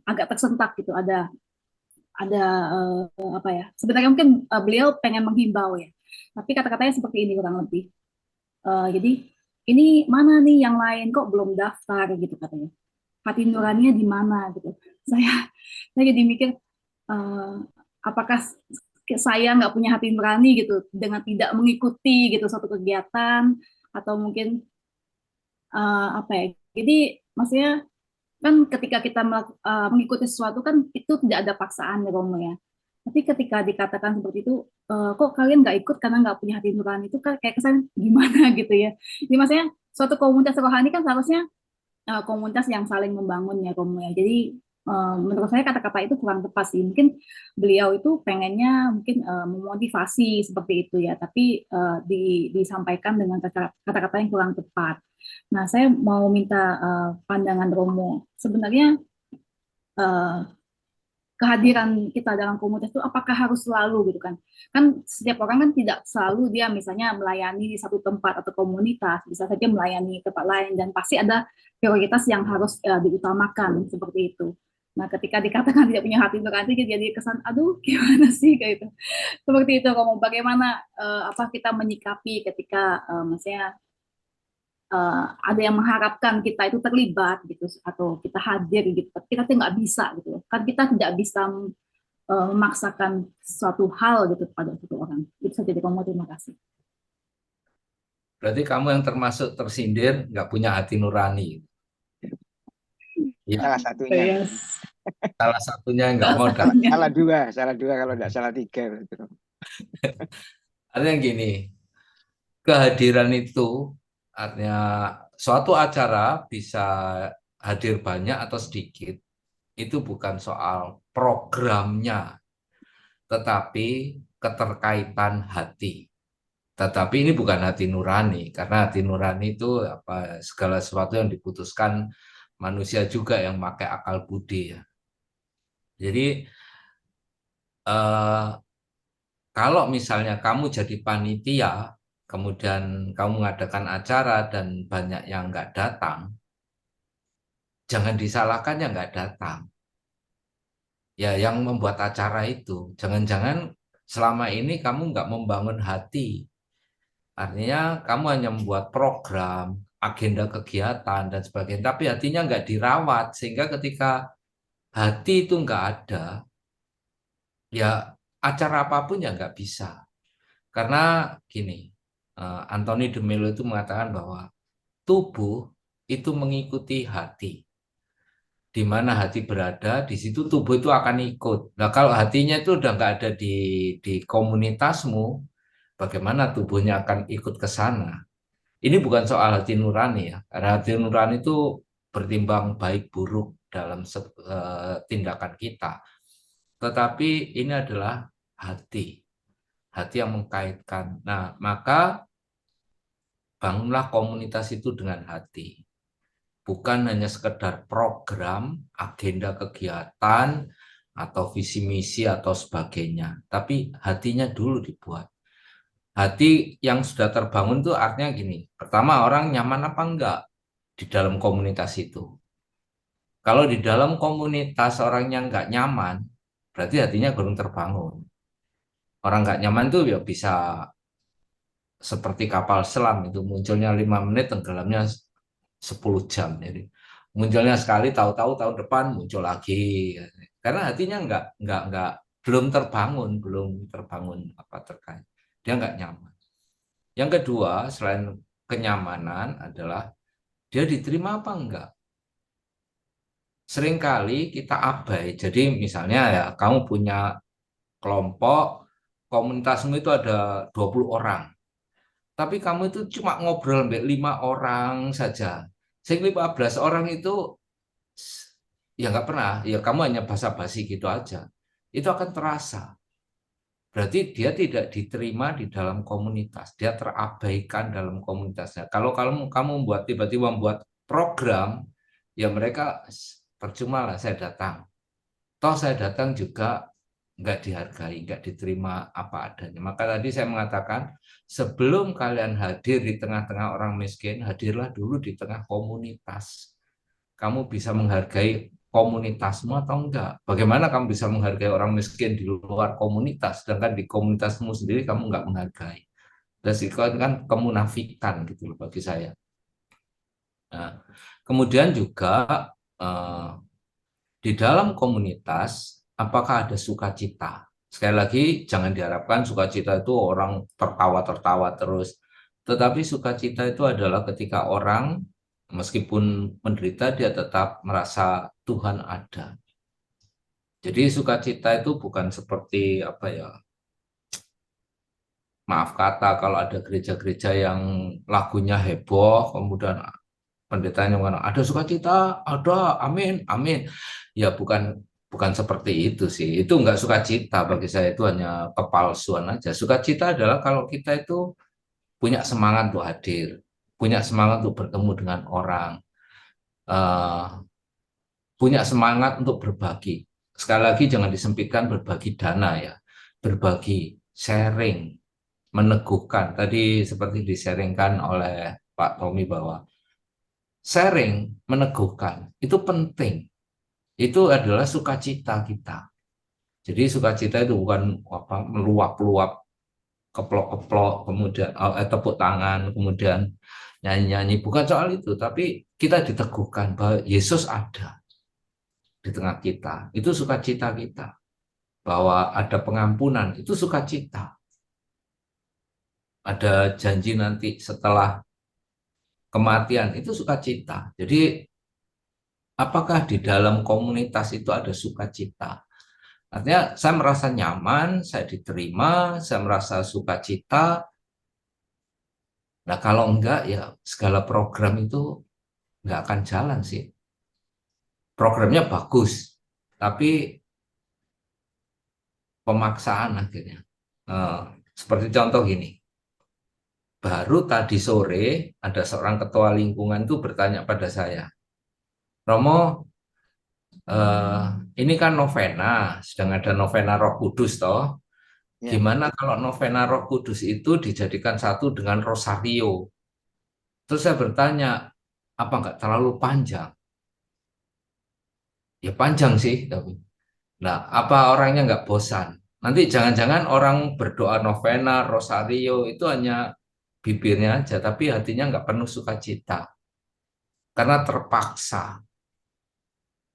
agak tersentak gitu. Ada sebenarnya mungkin beliau pengen menghimbau ya, tapi kata-katanya seperti ini kurang lebih. Jadi ini mana nih yang lain kok belum daftar gitu katanya. Hati nuraninya di mana gitu. Saya jadi mikir apakah saya nggak punya hati nurani gitu dengan tidak mengikuti gitu suatu kegiatan, atau mungkin jadi maksudnya kan ketika kita mengikuti sesuatu kan itu tidak ada paksaan ya Romo ya. Tapi ketika dikatakan seperti itu, kok kalian nggak ikut karena nggak punya hati nurani, itu kan kayak kesan gimana gitu ya. Jadi maksudnya suatu komunitas rohani kan seharusnya komunitas yang saling membangun ya Romo ya. Jadi menurut saya kata-kata itu kurang tepat sih. Mungkin beliau itu pengennya mungkin memotivasi seperti itu ya, tapi disampaikan dengan kata-kata yang kurang tepat. Nah, saya mau minta pandangan Romo. Sebenarnya kehadiran kita dalam komunitas itu apakah harus selalu gitu kan? Kan setiap orang kan tidak selalu dia misalnya melayani di satu tempat atau komunitas, bisa saja melayani tempat lain, dan pasti ada prioritas yang harus diutamakan seperti itu. Nah, ketika dikatakan tidak punya hati nurani, jadi kesan, aduh, gimana sih kayak itu. Seperti itu, Romo. Bagaimana kita menyikapi ketika misalnya ada yang mengharapkan kita itu terlibat gitu atau kita hadir gitu, tapi kita tuh nggak bisa gitu kan, kita tidak bisa memaksakan suatu hal gitu kepada satu orang. Itu saja dari Romo, terima kasih. Berarti kamu yang termasuk tersindir, nggak punya hati nurani. Ya. Salah satunya. Salah satunya nggak mau datang. Salah dua kalau nggak salah tiga. Artinya gini, kehadiran itu artinya suatu acara bisa hadir banyak atau sedikit, itu bukan soal programnya, tetapi keterkaitan hati. Tetapi ini bukan hati nurani, karena hati nurani itu segala sesuatu yang diputuskan manusia juga yang pakai akal budi ya. Jadi kalau misalnya kamu jadi panitia, kemudian kamu mengadakan acara dan banyak yang nggak datang, jangan disalahkan yang nggak datang. Ya, yang membuat acara itu, jangan-jangan selama ini kamu nggak membangun hati. Artinya kamu hanya membuat program, agenda kegiatan, dan sebagainya, tapi hatinya nggak dirawat, sehingga ketika hati itu nggak ada, ya acara apapun ya nggak bisa. Karena gini, Anthony de Mello itu mengatakan bahwa tubuh itu mengikuti hati. Di mana hati berada, di situ tubuh itu akan ikut. Nah, kalau hatinya itu udah nggak ada di komunitasmu, bagaimana tubuhnya akan ikut ke sana? Ini bukan soal hati nurani ya, karena hati nurani itu bertimbang baik buruk dalam tindakan kita. Tetapi ini adalah hati yang mengkaitkan. Nah, maka bangunlah komunitas itu dengan hati. Bukan hanya sekedar program, agenda kegiatan, atau visi misi atau sebagainya. Tapi hatinya dulu dibuat. Hati yang sudah terbangun itu artinya gini. Pertama, orang nyaman apa enggak di dalam komunitas itu. Kalau di dalam komunitas orangnya nggak nyaman, berarti hatinya belum terbangun. Orang nggak nyaman tuh ya bisa seperti kapal selam, itu munculnya 5 menit, tenggelamnya 10 jam. Jadi munculnya sekali, tahu-tahu tahun depan muncul lagi. Karena hatinya nggak belum terbangun apa terkait. Dia nggak nyaman. Yang kedua, selain kenyamanan adalah dia diterima apa enggak. Seringkali kita abai. Jadi misalnya ya, kamu punya kelompok, komunitasmu itu ada 20 orang. Tapi kamu itu cuma ngobrol sampai 5 orang saja. Sehingga 15 orang itu ya nggak pernah, ya kamu hanya basa-basi gitu aja. Itu akan terasa. Berarti dia tidak diterima di dalam komunitas, dia terabaikan dalam komunitasnya. Kalau kamu tiba-tiba membuat program, ya mereka percuma lah saya datang. Toh saya datang juga nggak dihargai, nggak diterima apa adanya. Maka tadi saya mengatakan, sebelum kalian hadir di tengah-tengah orang miskin, hadirlah dulu di tengah komunitas. Kamu bisa menghargai komunitasmu atau enggak? Bagaimana kamu bisa menghargai orang miskin di luar komunitas, sedangkan di komunitasmu sendiri kamu enggak menghargai? Dan itu kan kemunafikan gitu loh bagi saya. Nah, kemudian juga di dalam komunitas, apakah ada sukacita? Sekali lagi, jangan diharapkan sukacita itu orang tertawa-tertawa terus. Tetapi sukacita itu adalah ketika orang meskipun menderita, dia tetap merasa Tuhan ada. Jadi sukacita itu bukan seperti apa ya, maaf kata, kalau ada gereja-gereja yang lagunya heboh, kemudian pendetanya mengatakan ada sukacita, ada, amin, amin. Ya bukan seperti itu sih. Itu enggak sukacita bagi saya, itu hanya kepalsuan aja. Sukacita adalah kalau kita itu punya semangat untuk hadir, punya semangat untuk bertemu dengan orang, punya semangat untuk berbagi. Sekali lagi jangan disempitkan berbagi dana ya, berbagi, sharing, meneguhkan. Tadi seperti disaringkan oleh Pak Tommy bahwa sharing, meneguhkan, itu penting. Itu adalah sukacita kita. Jadi sukacita itu bukan apa meluap-luap, keplok-keplok, kemudian tepuk tangan, kemudian nyanyi-nyanyi, bukan soal itu, tapi kita diteguhkan bahwa Yesus ada di tengah kita. Itu sukacita kita. Bahwa ada pengampunan, itu sukacita. Ada janji nanti setelah kematian, itu sukacita. Jadi apakah di dalam komunitas itu ada sukacita? Artinya saya merasa nyaman, saya diterima, saya merasa sukacita. Nah kalau enggak ya segala program itu enggak akan jalan sih. Programnya bagus, tapi pemaksaan akhirnya. Seperti contoh gini, baru tadi sore ada seorang ketua lingkungan itu bertanya pada saya, Romo, ini kan novena, sedang ada novena Roh Kudus toh. Gimana kalau novena Roh Kudus itu dijadikan satu dengan rosario? Terus saya bertanya, apa enggak terlalu panjang? Ya panjang sih, tapi. Nah, apa orangnya enggak bosan? Nanti jangan-jangan orang berdoa novena, rosario itu hanya bibirnya aja, tapi hatinya enggak penuh sukacita. Karena terpaksa.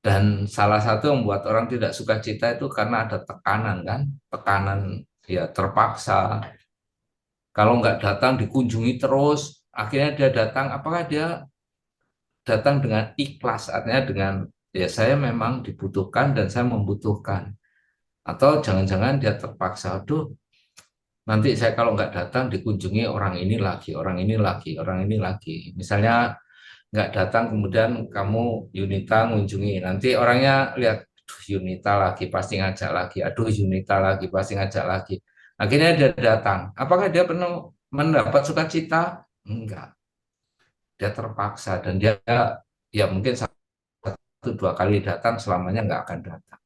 Dan salah satu yang membuat orang tidak sukacita itu karena ada tekanan kan, tekanan ya terpaksa. Kalau nggak datang dikunjungi terus, akhirnya dia datang. Apakah dia datang dengan ikhlas? Artinya dengan ya saya memang dibutuhkan dan saya membutuhkan. Atau jangan-jangan dia terpaksa, aduh nanti saya kalau nggak datang dikunjungi orang ini lagi, orang ini lagi, orang ini lagi. Misalnya nggak datang kemudian kamu Yunita mengunjungi, nanti orangnya lihat Yunita lagi pasti ngajak lagi, aduh Yunita lagi pasti ngajak lagi, akhirnya dia datang. Apakah dia penuh mendapat sukacita? Enggak, dia terpaksa dan dia ya mungkin 1-2 kali datang, selamanya nggak akan datang.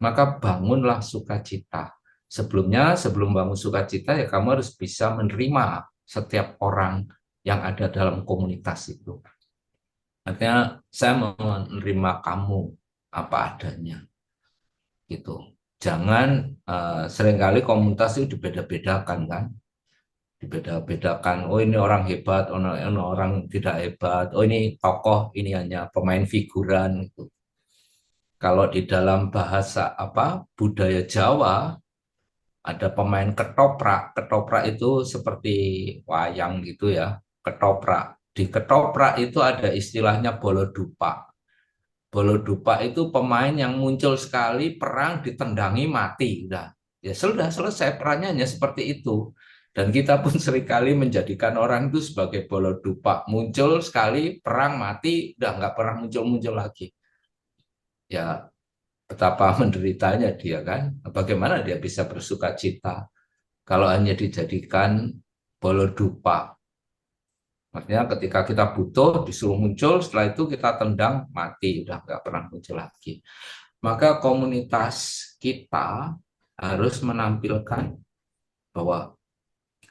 Maka bangunlah sukacita. Sebelum bangun sukacita ya kamu harus bisa menerima setiap orang yang ada dalam komunitas itu. Artinya saya menerima kamu apa adanya gitu. Jangan seringkali komunitas itu dibeda-bedakan kan, dibeda-bedakan. Oh ini orang hebat, oh ini orang tidak hebat. Oh ini tokoh, ini hanya pemain figuran gitu. Kalau di dalam bahasa budaya Jawa ada pemain ketoprak. Ketoprak itu seperti wayang gitu ya. Ketoprak. Di ketoprak itu ada istilahnya bolodupa. Bolodupa itu pemain yang muncul sekali, perang ditendangi mati. Udah. Ya sudah selesai, perannya hanya seperti itu. Dan kita pun seringkali menjadikan orang itu sebagai bolodupa. Muncul sekali, perang mati, udah nggak pernah muncul-muncul lagi. Ya betapa menderitanya dia kan. Bagaimana dia bisa bersuka cita kalau hanya dijadikan bolodupa. Maksudnya ketika kita butuh disuruh muncul, setelah itu kita tendang mati, udah nggak pernah muncul lagi. Maka komunitas kita harus menampilkan bahwa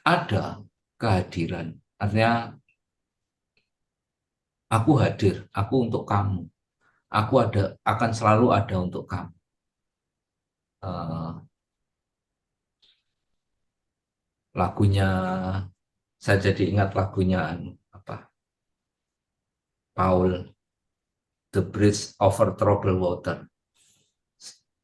ada kehadiran. Artinya aku hadir, aku untuk kamu. Aku akan selalu ada untuk kamu. Lagunya, saya jadi ingat lagunya Paul, The Bridge Over Troubled Water.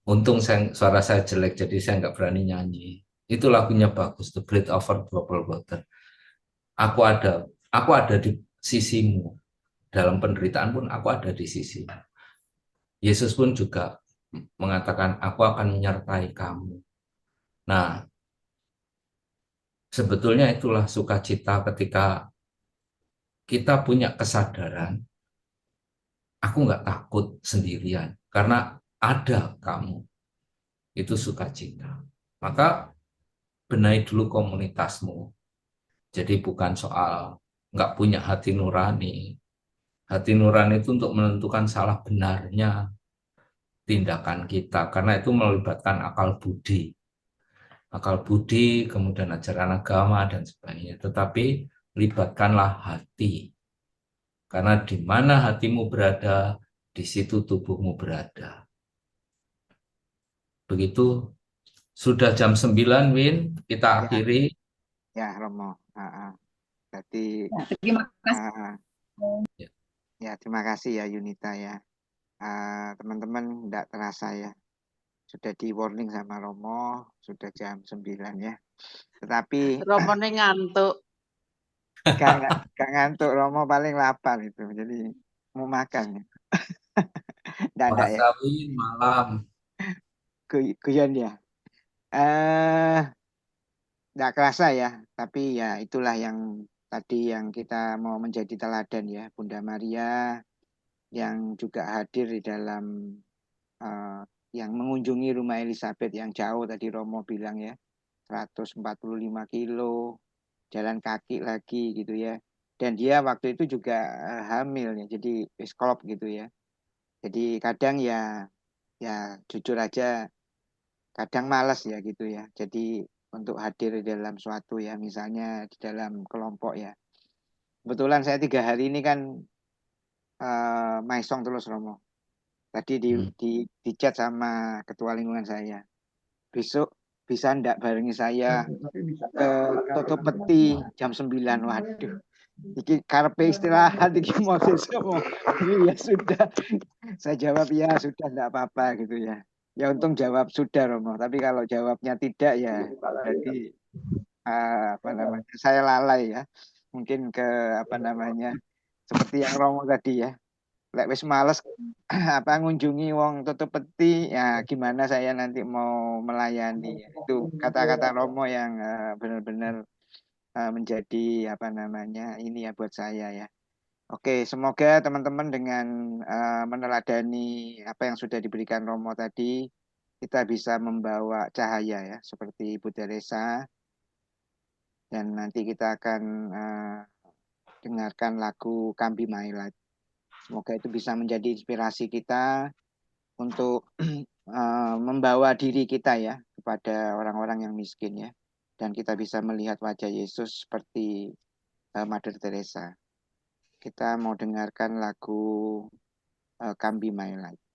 Untung suara saya jelek, jadi saya nggak berani nyanyi. Itu lagunya bagus, The Bridge Over Troubled Water. Aku ada di sisimu. Dalam penderitaan pun aku ada di sisimu. Yesus pun juga mengatakan, aku akan menyertai kamu. Nah, sebetulnya itulah sukacita ketika kita punya kesadaran, aku nggak takut sendirian, karena ada kamu. Itu sukacita. Maka benahi dulu komunitasmu. Jadi bukan soal nggak punya hati nurani. Hati nurani itu untuk menentukan salah benarnya tindakan kita, karena itu melibatkan akal budi. Akal budi, kemudian ajaran agama, dan sebagainya. Tetapi libatkanlah hati. Karena di mana hatimu berada, di situ tubuhmu berada. Begitu, sudah jam 9, Win, kita akhiri. Ya, Romo. Jadi, terima kasih. ya, terima kasih ya Yunita ya. Teman-teman tidak terasa ya. Sudah di warning sama Romo, sudah jam 9 ya. Tetapi Romo ngantuk. Gak ngantuk, Romo paling lapar itu. Jadi mau makan. Dadak ya. Win, malam. Guyon ya. Nggak kerasa ya, tapi ya itulah yang tadi yang kita mau menjadi teladan ya, Bunda Maria yang juga hadir di dalam yang mengunjungi rumah Elizabeth yang jauh tadi Romo bilang ya, 145 kilo, jalan kaki lagi gitu ya. Dan dia waktu itu juga hamil ya, jadi psikolog gitu ya. Jadi kadang ya jujur aja kadang malas ya gitu ya. Jadi untuk hadir di dalam suatu ya, misalnya di dalam kelompok ya. Kebetulan saya 3 hari ini kan maisong terus Romo. Tadi di chat sama ketua lingkungan saya. Besok bisa ndak barengi saya ke Toto Peti jam 9. Waduh. Iki karepe istirahat iki mau sesuk. Ya sudah. Saya jawab ya sudah ndak apa-apa gitu ya. Ya untung jawab sudah Romo. Tapi kalau jawabnya tidak ya berarti saya lalai ya. Mungkin ke seperti yang Romo tadi ya. Lek wis males ngunjungi wong tutup peti ya gimana saya nanti mau melayani. Itu kata-kata Romo yang benar-benar menjadi ini ya buat saya ya. Oke, semoga teman-teman dengan meneladani apa yang sudah diberikan Romo tadi, kita bisa membawa cahaya ya, seperti Ibu Teresa. Dan nanti kita akan dengarkan lagu Come Be My Light. Semoga itu bisa menjadi inspirasi kita untuk membawa diri kita ya kepada orang-orang yang miskin ya. Dan kita bisa melihat wajah Yesus seperti Mother Teresa. kita mau dengarkan lagu Come Be My Light.